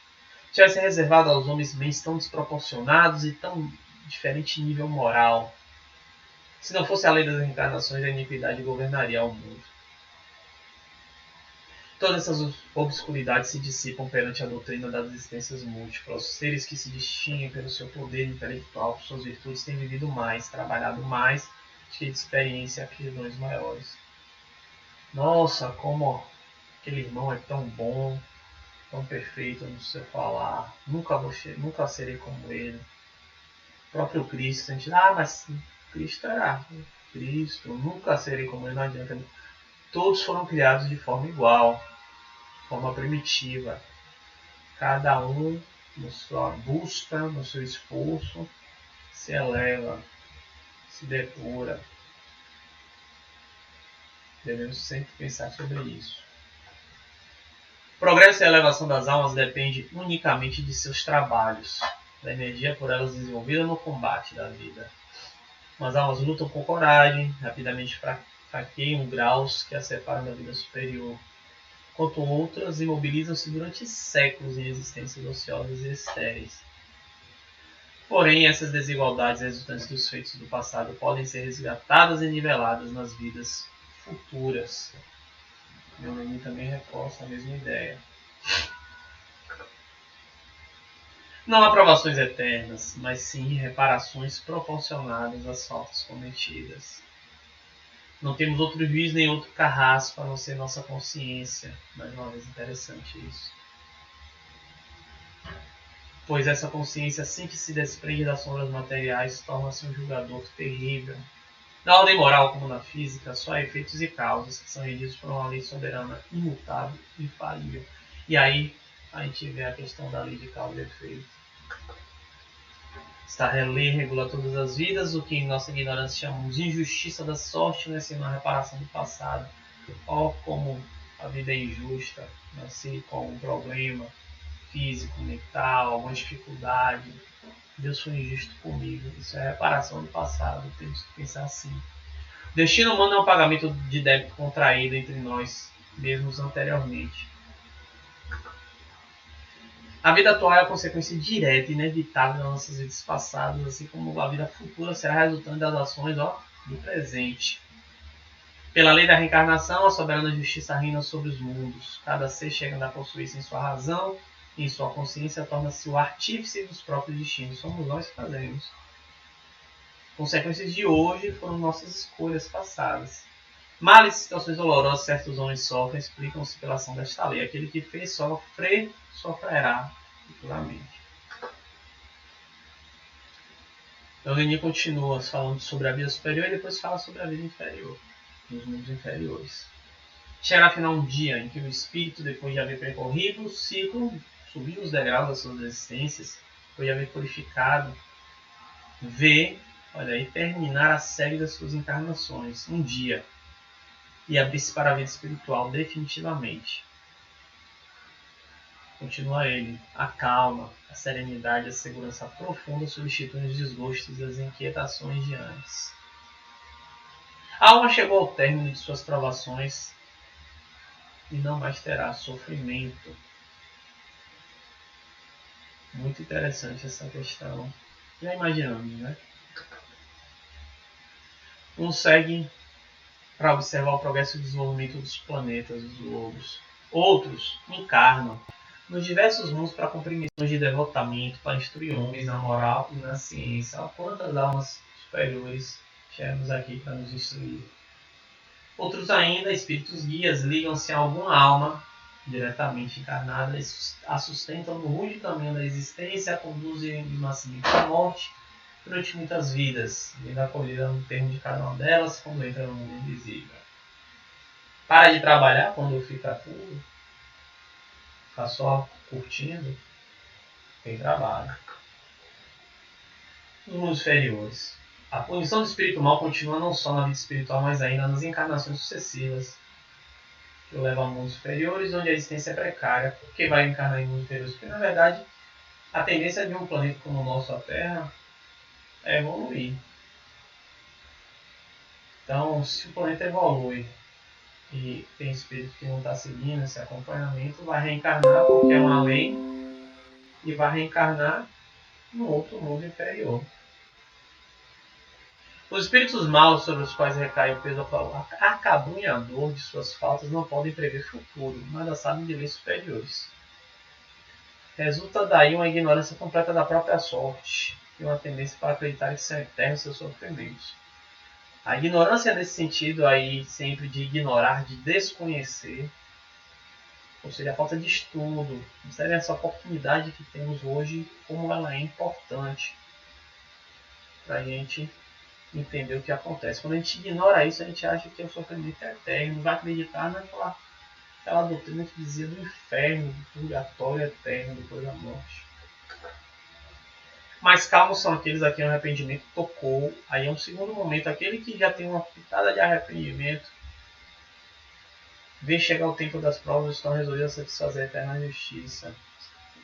tivesse reservado aos homens bens tão desproporcionados e tão diferente nível moral. Se não fosse a lei das reencarnações, a iniquidade governaria o mundo. Todas essas obscuridades se dissipam perante a doutrina das existências múltiplas. Os seres que se distinguem pelo seu poder intelectual, por suas virtudes, têm vivido mais, trabalhado mais, cheios de experiência e aptidões maiores. Nossa, como aquele irmão é tão bom, tão perfeito no seu falar. Nunca serei como ele. O próprio Cristo, a gente diz, mas Cristo era Cristo, nunca serei como ele, não adianta. Todos foram criados de forma igual, de forma primitiva. Cada um, na sua busca, no seu esforço, se eleva, se depura. Devemos sempre pensar sobre isso. O progresso e a elevação das almas depende unicamente de seus trabalhos, da energia por elas desenvolvida no combate da vida. As almas lutam com coragem, rapidamente fraqueiam graus que as separam da vida superior. enquanto outras imobilizam-se durante séculos em existências ociosas e estéreis. Porém, essas desigualdades resultantes dos feitos do passado podem ser resgatadas e niveladas nas vidas futuras. Meu Lenin também reforça a mesma ideia. Não há provações eternas, mas sim reparações proporcionadas às faltas cometidas. Não temos outro juiz nem outro carrasco a não ser nossa consciência. Mais uma vez interessante isso. Pois essa consciência, assim que se desprende das sombras materiais, torna-se um julgador terrível. Na ordem moral, como na física, só há efeitos e causas que são regidos por uma lei soberana, imutável e infalível. E aí a gente vê a questão da lei de causa e efeito. Esta lei regula todas as vidas, o que em nossa ignorância chamamos de injustiça da sorte, né, sendo a reparação do passado. Ó, como a vida é injusta, nasci com um problema físico, mental, alguma dificuldade. Deus foi injusto comigo. Isso é a reparação do passado. Temos que pensar assim. O destino humano é um pagamento de débito contraído entre nós mesmos anteriormente. A vida atual é a consequência direta e inevitável das nossas vidas passadas, assim como a vida futura será resultante das ações do presente. Pela lei da reencarnação, a soberana justiça reina sobre os mundos. Cada ser chegando a possuir-se em sua razão e em sua consciência torna-se o artífice dos próprios destinos. Somos nós que fazemos. Consequências de hoje foram nossas escolhas passadas. Males e situações dolorosas certos homens sofrem explicam-se pela ação desta lei. Aquele que fez sofrer, sofrerá futuramente. Então, Lenin continua falando sobre a vida superior e depois fala sobre a vida inferior, nos mundos inferiores. Chegará afinal um dia em que o espírito, depois de haver percorrido o ciclo, subindo os degraus das suas existências, depois de haver purificado, vê, olha aí, terminar a série das suas encarnações, um dia, e abrir-se para a vida espiritual definitivamente. Continua ele, a calma, a serenidade, a segurança profunda substituem os desgostos e as inquietações de antes. A alma chegou ao término de suas provações e não mais terá sofrimento. Muito interessante essa questão. Já imaginamos, né? Uns seguem para observar o progresso e desenvolvimento dos planetas, dos globos. Outros encarnam nos diversos mundos para cumprir missões de devotamento, para instruir homens na moral e na ciência. Quantas almas superiores temos aqui para nos instruir? Outros ainda, espíritos guias, ligam-se a alguma alma diretamente encarnada e a sustentam no rude caminho da existência, a conduzem do nascimento à morte durante muitas vidas, vendo acolhida no termo de cada uma delas quando entra no mundo invisível. Para de trabalhar quando fica puro, fica só curtindo, tem trabalho. Nos mundos inferiores, a punição do espírito mal continua não só na vida espiritual, mas ainda nas encarnações sucessivas, que o leva a mundos superiores, onde a existência é precária. Por que vai encarnar em mundos inferiores? Porque, na verdade, a tendência de um planeta como o nosso, a Terra, é evoluir. Então, se o planeta evolui e tem espírito que não está seguindo esse acompanhamento, vai reencarnar porque é uma lei e vai reencarnar no outro mundo inferior. Os espíritos maus sobre os quais recai o peso acabunhador de suas faltas não podem prever futuro, mas sabem de leis superiores. Resulta daí uma ignorância completa da própria sorte e uma tendência para acreditar que são eternos seus sofrimentos. A ignorância nesse sentido aí sempre de ignorar, de desconhecer, ou seja, a falta de estudo. Observe essa oportunidade que temos hoje, como ela é importante para a gente entender o que acontece. Quando a gente ignora isso, a gente acha que o sofrimento é eterno, vai acreditar naquela doutrina que dizia do inferno, do purgatório eterno depois da morte. Mais calmos são aqueles a quem o arrependimento tocou. Aí é um segundo momento, aquele que já tem uma pitada de arrependimento, vê chegar o tempo das provas e estão resolvidos a satisfazer a eterna justiça.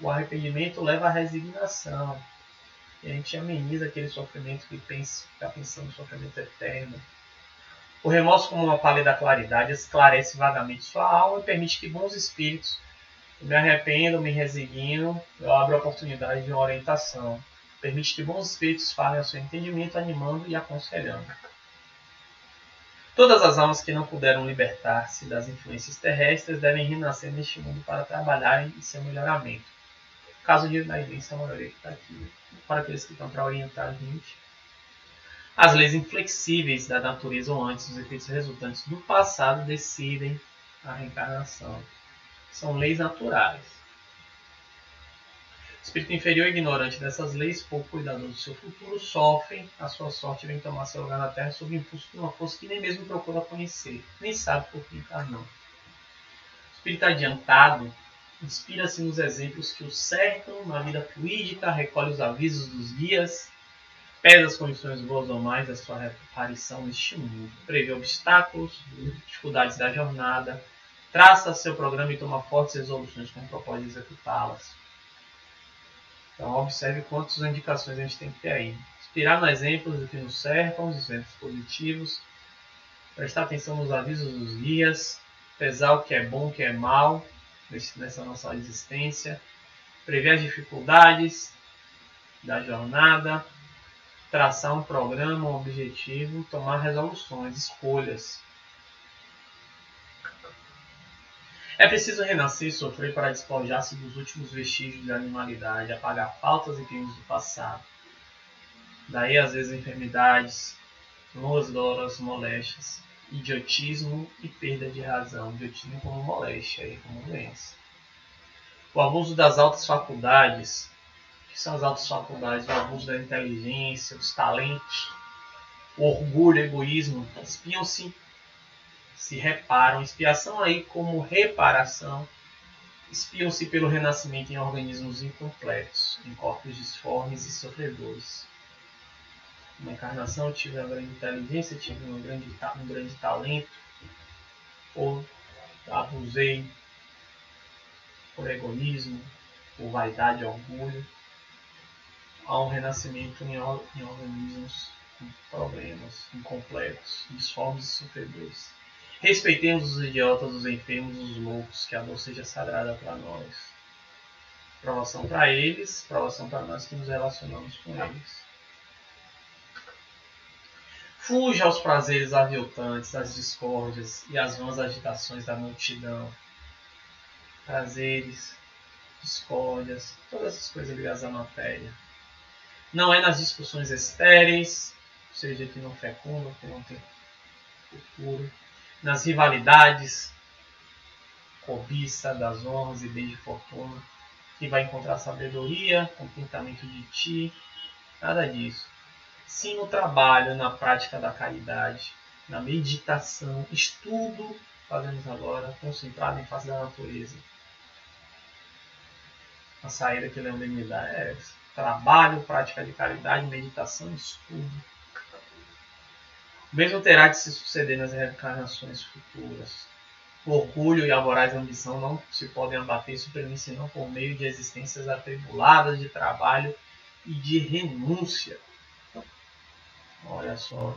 O arrependimento leva à resignação. E a gente ameniza aquele sofrimento que fica pensando no sofrimento eterno. O remorso, como uma pálida claridade, esclarece vagamente sua alma e permite que bons espíritos, eu me arrependo, me resigno, eu abro a oportunidade de uma orientação. Permite que bons espíritos falem ao seu entendimento, animando e aconselhando. Todas as almas que não puderam libertar-se das influências terrestres devem renascer neste mundo para trabalharem em seu melhoramento. No caso da imensa maioria que está aqui, para aqueles que estão para orientar a gente. As leis inflexíveis da natureza ou antes os efeitos resultantes do passado decidem a reencarnação. São leis naturais. O espírito inferior, ignorante dessas leis, pouco cuidadoso do seu futuro, sofre a sua sorte e vem tomar seu lugar na Terra sob o impulso de uma força que nem mesmo procura conhecer, nem sabe por que encarnou. O espírito adiantado inspira-se nos exemplos que o cercam na vida fluídica, recolhe os avisos dos guias, pesa as condições boas ou mais da sua aparição neste mundo, prevê obstáculos, dificuldades da jornada, traça seu programa e toma fortes resoluções com o propósito de executá-las. Então, observe quantas indicações a gente tem que ter aí. Inspirar no exemplo do que nos cercam, os exemplos positivos, prestar atenção nos avisos dos guias, pesar o que é bom, o que é mal nessa nossa existência, prever as dificuldades da jornada, traçar um programa, um objetivo, tomar resoluções, escolhas. É preciso renascer e sofrer para despojar-se dos últimos vestígios de animalidade, apagar faltas e crimes do passado. Daí, às vezes, enfermidades, longas horas, moléstias, idiotismo e perda de razão. Idiotismo como moléstia e como doença. O abuso das altas faculdades. O que são as altas faculdades? O abuso da inteligência, dos talentos, o orgulho, o egoísmo, espiam-se, se reparam. Expiação aí como reparação. Espiam-se pelo renascimento em organismos incompletos, em corpos disformes e sofredores. Uma encarnação, eu tive uma grande inteligência, tive um grande talento, ou abusei por egoísmo, por vaidade e orgulho. Há um renascimento em organismos com problemas, incompletos, disformes e sofredores. Respeitemos os idiotas, os enfermos, os loucos, que a dor seja sagrada para nós. Provação para eles, provação para nós que nos relacionamos com eles. Fuja aos prazeres aviltantes, às discórdias e às vãs agitações da multidão. Prazeres, discórdias, todas essas coisas ligadas à matéria. Não é nas discussões estéreis, ou seja, que não fecundam, que não tem futuro. Nas rivalidades, cobiça das honras e bens de fortuna, que vai encontrar sabedoria, contentamento de ti, nada disso. Sim no trabalho, na prática da caridade, na meditação, estudo, fazemos agora, concentrado em face da natureza. A saída que Leão Denis dá é essa. Trabalho, prática de caridade, meditação, estudo. O mesmo terá de se suceder nas reencarnações futuras. O orgulho e a voraz ambição não se podem abater e suprimir senão por meio de existências atribuladas de trabalho e de renúncia. Olha só.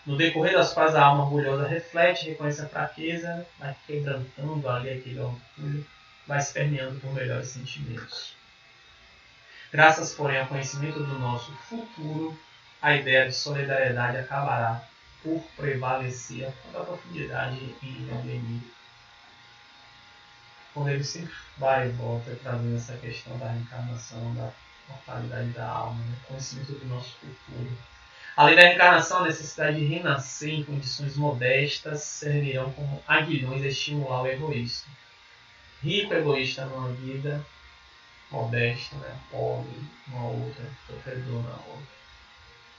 No decorrer das fases, a alma orgulhosa reflete, reconhece a fraqueza, vai quebrantando ali aquele orgulho, vai se permeando por melhores sentimentos. Graças, porém, ao conhecimento do nosso futuro, a ideia de solidariedade acabará por prevalecer a profundidade em Leão Denis. Quando ele sempre vai e volta trazendo essa questão da reencarnação, da mortalidade da alma, né? Conhecimento do nosso futuro. Além da reencarnação, a necessidade de renascer em condições modestas servirão como aguilhões a estimular o egoísmo. Rico egoísta numa vida, modesto, né? Pobre numa outra, sofredor na outra.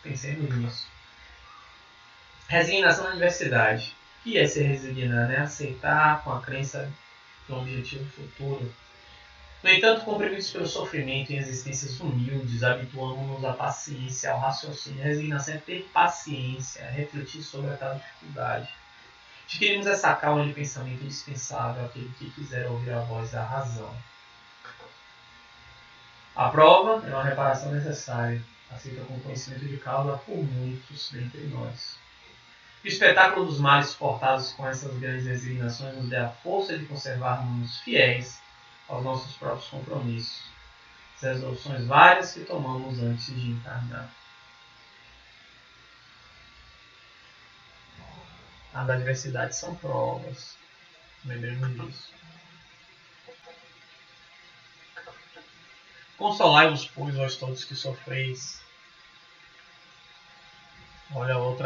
Pensemos nisso. Resignação na diversidade. O que é se resignar? Né? Aceitar com a crença de um objetivo futuro. No entanto, comprimidos pelo sofrimento em existências humildes, habituamos-nos à paciência, ao raciocínio. A resignação é ter paciência, é refletir sobre aquela dificuldade. Adquirimos essa calma de pensamento indispensável àquele que quiser ouvir a voz da razão. A prova é uma reparação necessária, aceita com conhecimento de causa por muitos dentre nós. Que o espetáculo dos males suportados com essas grandes resignações nos dê a força de conservarmos fiéis aos nossos próprios compromissos, as resoluções várias que tomamos antes de encarnar. As adversidades são provas, lembremos disso. Consolai-vos, pois, vós todos que sofreis. Olha outro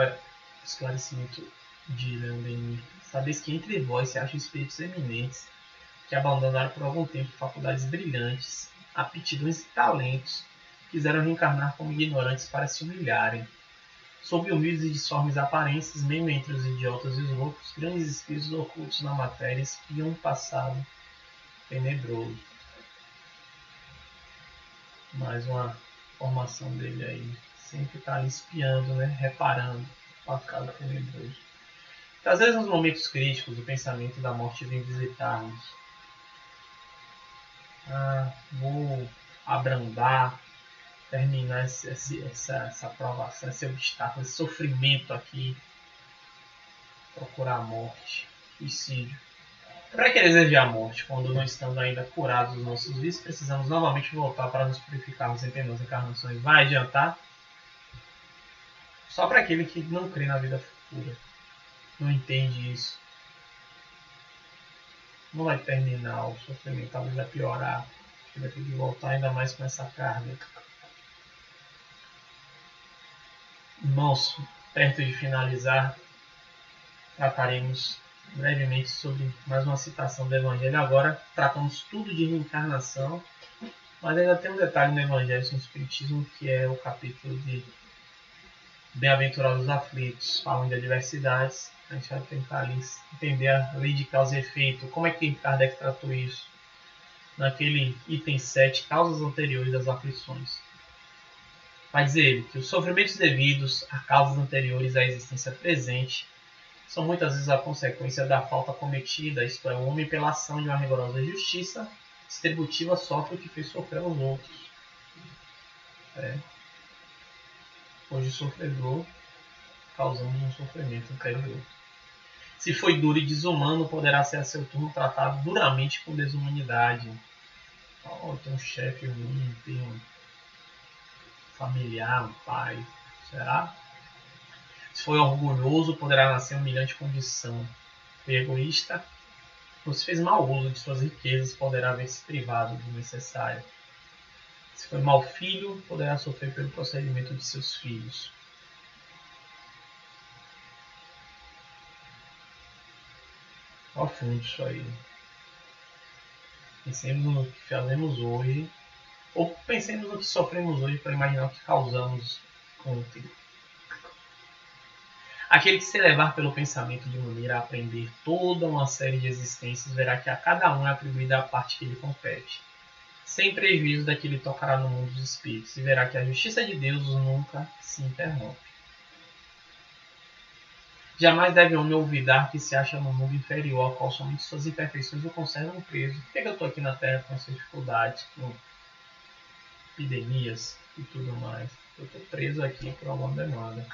esclarecimento de Leon Denis. Sabeis que entre vós se acham espíritos eminentes que abandonaram por algum tempo faculdades brilhantes, aptidões e talentos, quiseram reencarnar como ignorantes para se humilharem. Sob humildes e disformes aparências, meio entre os idiotas e os loucos, grandes espíritos ocultos na matéria espiam um passado tenebroso. Mais uma formação dele aí. Sempre está ali espiando, né? Reparando o passado tenebroso. Então, às vezes, nos momentos críticos, o pensamento da morte vem visitar-nos. Vou abrandar, terminar essa provação, esse obstáculo, esse sofrimento aqui. Procurar a morte, suicídio. Para que desejar a morte, quando não estando ainda curados dos nossos vícios, precisamos novamente voltar para nos purificarmos em penosas encarnações. Vai adiantar? Só para aquele que não crê na vida futura, não entende isso. Não vai terminar o sofrimento, talvez vai piorar. Vai ter que voltar ainda mais com essa carga. Irmãos, perto de finalizar, trataremos brevemente sobre mais uma citação do Evangelho. Agora tratamos tudo de reencarnação, mas ainda tem um detalhe no Evangelho no Espiritismo, que é o capítulo de Bem-aventurados os aflitos, falando de adversidades. A gente vai tentar ali entender a lei de causa e efeito. Como é que Kardec tratou isso? Naquele item 7, causas anteriores das aflições. Vai dizer ele que os sofrimentos devidos a causas anteriores à existência presente são muitas vezes a consequência da falta cometida, isto é, o homem pela ação de uma rigorosa justiça distributiva sofre o que fez sofrer os outros. Hoje sofredor, causando um sofrimento anterior. Se foi duro e desumano, poderá ser a seu turno tratado duramente com desumanidade. Tem um chefe ruim, tem um familiar, um pai. Será? Se foi orgulhoso, poderá nascer humilhante condição. Foi egoísta, ou se fez mau uso de suas riquezas, poderá ver-se privado do necessário. Se foi mau filho, poderá sofrer pelo procedimento de seus filhos. Profundo isso aí. Pensemos no que fazemos hoje, ou pensemos no que sofremos hoje para imaginar o que causamos ontem. Aquele que se levar pelo pensamento de maneira a aprender toda uma série de existências, verá que a cada um é atribuída a parte que lhe compete, sem prejuízo da que lhe tocará no mundo dos espíritos, e verá que a justiça de Deus nunca se interrompe. Jamais deve o homem olvidar que se acha no mundo inferior, ao qual somente suas imperfeições o conservam preso. Por que eu estou aqui na Terra com essas dificuldades, com epidemias e tudo mais? Eu estou preso aqui por alguma demanda.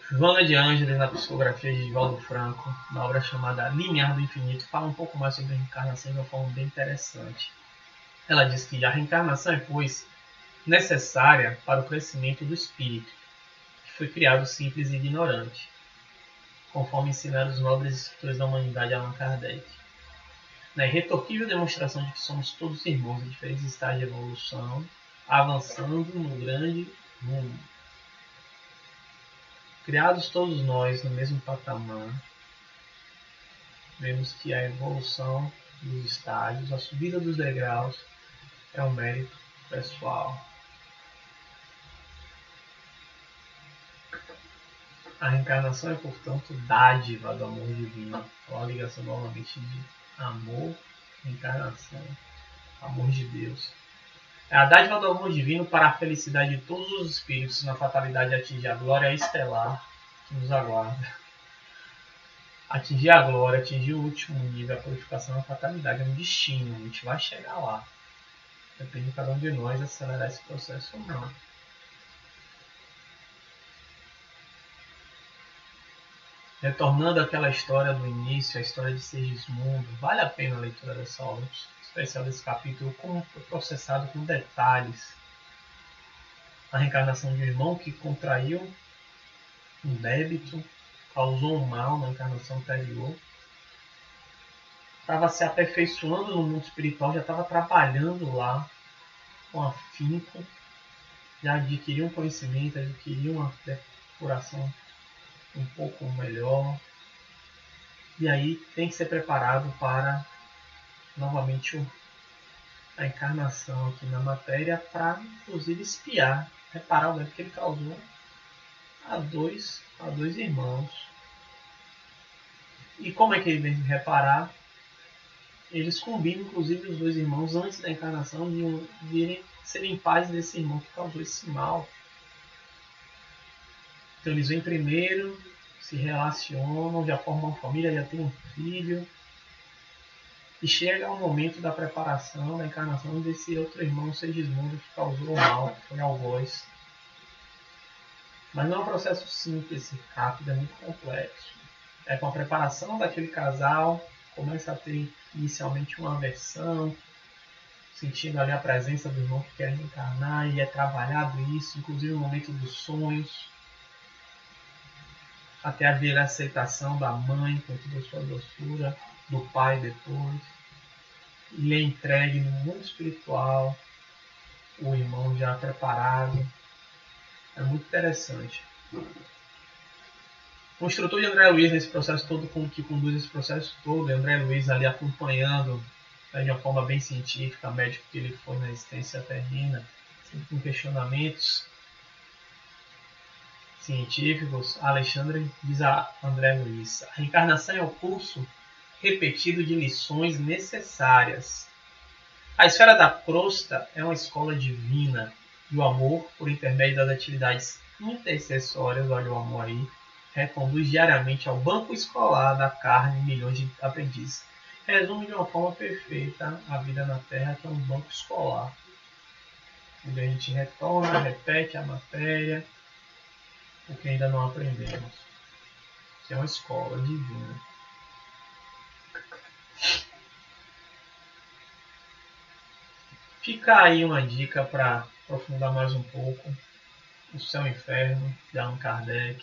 Joana de Ângeles, na psicografia de Divaldo Franco, na obra chamada Limiar do Infinito, fala um pouco mais sobre a reencarnação de uma forma bem interessante. Ela diz que a reencarnação é, pois, necessária para o crescimento do espírito, que foi criado simples e ignorante, conforme ensinaram os nobres escritores da humanidade Allan Kardec. Na irretorquível demonstração de que somos todos irmãos em diferentes estágios de evolução, avançando no grande mundo. Criados todos nós no mesmo patamar, vemos que a evolução dos estágios, a subida dos degraus, é um mérito pessoal. A reencarnação é, portanto, dádiva do amor divino. Olha a ligação novamente de amor, reencarnação, amor de Deus. É a dádiva do amor divino para a felicidade de todos os espíritos na fatalidade de atingir a glória estelar que nos aguarda. Atingir a glória, atingir o último nível, a purificação, a fatalidade é um destino, a gente vai chegar lá. Depende de cada um de nós acelerar esse processo ou não. Retornando àquela história do início, a história de Segismundo, vale a pena a leitura dessa obra, em especial desse capítulo, como foi processado com detalhes a reencarnação de um irmão que contraiu um débito, causou um mal na encarnação anterior, estava se aperfeiçoando no mundo espiritual, já estava trabalhando lá com afinco, já adquiriu um conhecimento, adquiriu uma depuração um pouco melhor, e aí tem que ser preparado para novamente a encarnação aqui na matéria, para inclusive espiar, reparar o dano que ele causou a dois irmãos. E como é que ele vem reparar? Eles combinam, inclusive, os dois irmãos antes da encarnação de serem pais desse irmão que causou esse mal. Então eles vêm primeiro, se relacionam, já formam uma família, já tem um filho. E chega o momento da preparação, da encarnação desse outro irmão, Segismundo, que causou o mal, que foi algoz. Mas não é um processo simples, rápido, é muito complexo. É com a preparação daquele casal, começa a ter inicialmente uma aversão, sentindo ali a presença do irmão que quer reencarnar, e é trabalhado isso, inclusive no momento dos sonhos, até haver a aceitação da mãe com toda a sua doçura, do pai depois. Ele é entregue no mundo espiritual, o irmão já preparado. É muito interessante. O instrutor de André Luiz nesse processo todo, que conduz esse processo todo, André Luiz ali acompanhando, de uma forma bem científica, médico que ele foi na existência terrena, com questionamentos científicos. Alexandre diz a André Luiz: a reencarnação é o curso repetido de lições necessárias. A esfera da crosta é uma escola divina, e o amor, por intermédio das atividades intercessórias, olha o amor aí, reconduz diariamente ao banco escolar da carne milhões de aprendizes. Resume de uma forma perfeita a vida na Terra, que é um banco escolar, onde a gente retorna, repete a matéria, o que ainda não aprendemos. Que é uma escola divina. Fica aí uma dica para aprofundar mais um pouco o Céu e o Inferno, de Allan Kardec.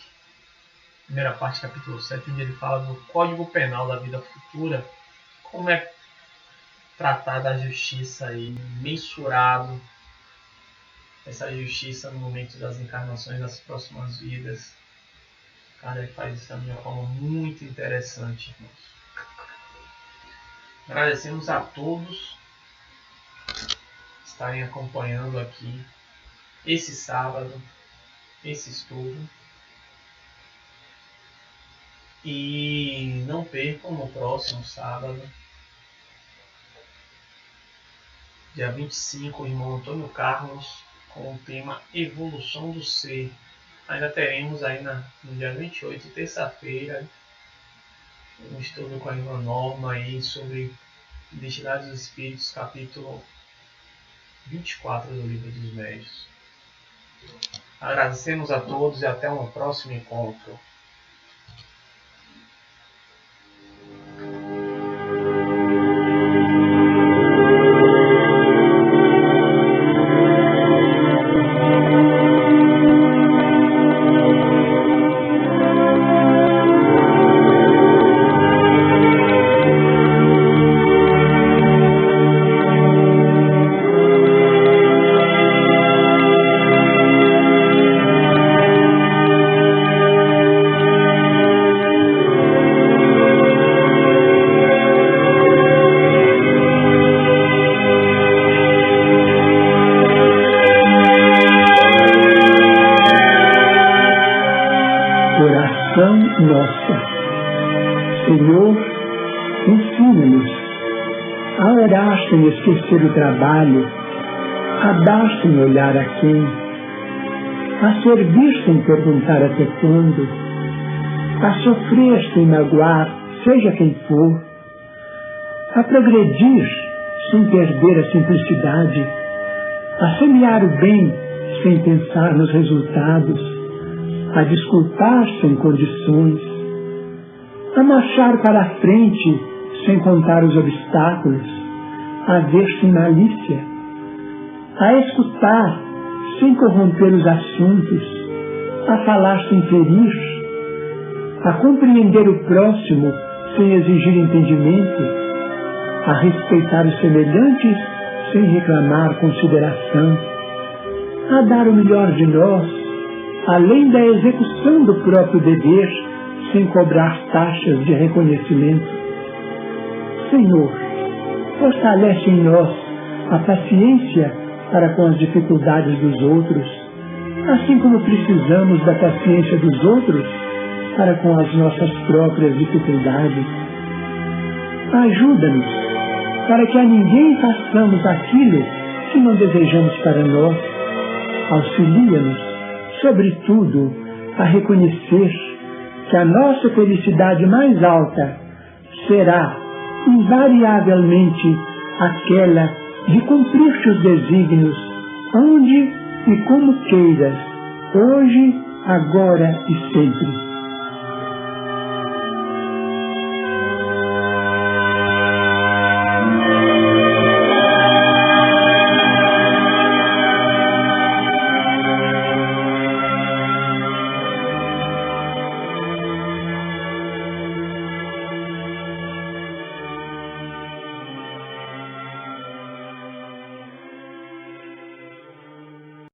Primeira parte, capítulo 7, onde ele fala do Código Penal da Vida Futura, como é tratada a justiça aí, mensurado essa justiça no momento das encarnações das próximas vidas. Kardec faz isso também de uma forma muito interessante, irmãos. Agradecemos a todos estarem acompanhando aqui esse sábado, esse estudo. E não percam no próximo sábado, dia 25, o irmão Antônio Carlos, com o tema Evolução do Ser. Ainda teremos aí no dia 28, terça-feira, um estudo com a irmã Norma aí sobre Identidade dos Espíritos, capítulo 24 do Livro dos Médiuns. Agradecemos a todos e até um próximo encontro. Nossa. Senhor, ensina-nos a orar sem esquecer o trabalho, a dar sem olhar a quem, a servir sem perguntar até quando, a sofrer sem magoar, seja quem for, a progredir sem perder a simplicidade, a semear o bem sem pensar nos resultados, a desculpar sem condições, a marchar para a frente sem contar os obstáculos, a ver sem malícia, a escutar sem corromper os assuntos, a falar sem ferir, a compreender o próximo sem exigir entendimento, a respeitar os semelhantes sem reclamar consideração, a dar o melhor de nós, além da execução do próprio dever, sem cobrar taxas de reconhecimento. Senhor, fortalece em nós a paciência para com as dificuldades dos outros, assim como precisamos da paciência dos outros para com as nossas próprias dificuldades. Ajuda-nos para que a ninguém façamos aquilo que não desejamos para nós. Auxilia-nos, sobretudo, a reconhecer que a nossa felicidade mais alta será, invariavelmente, aquela de cumprir teus desígnios, onde e como queiras, hoje, agora e sempre.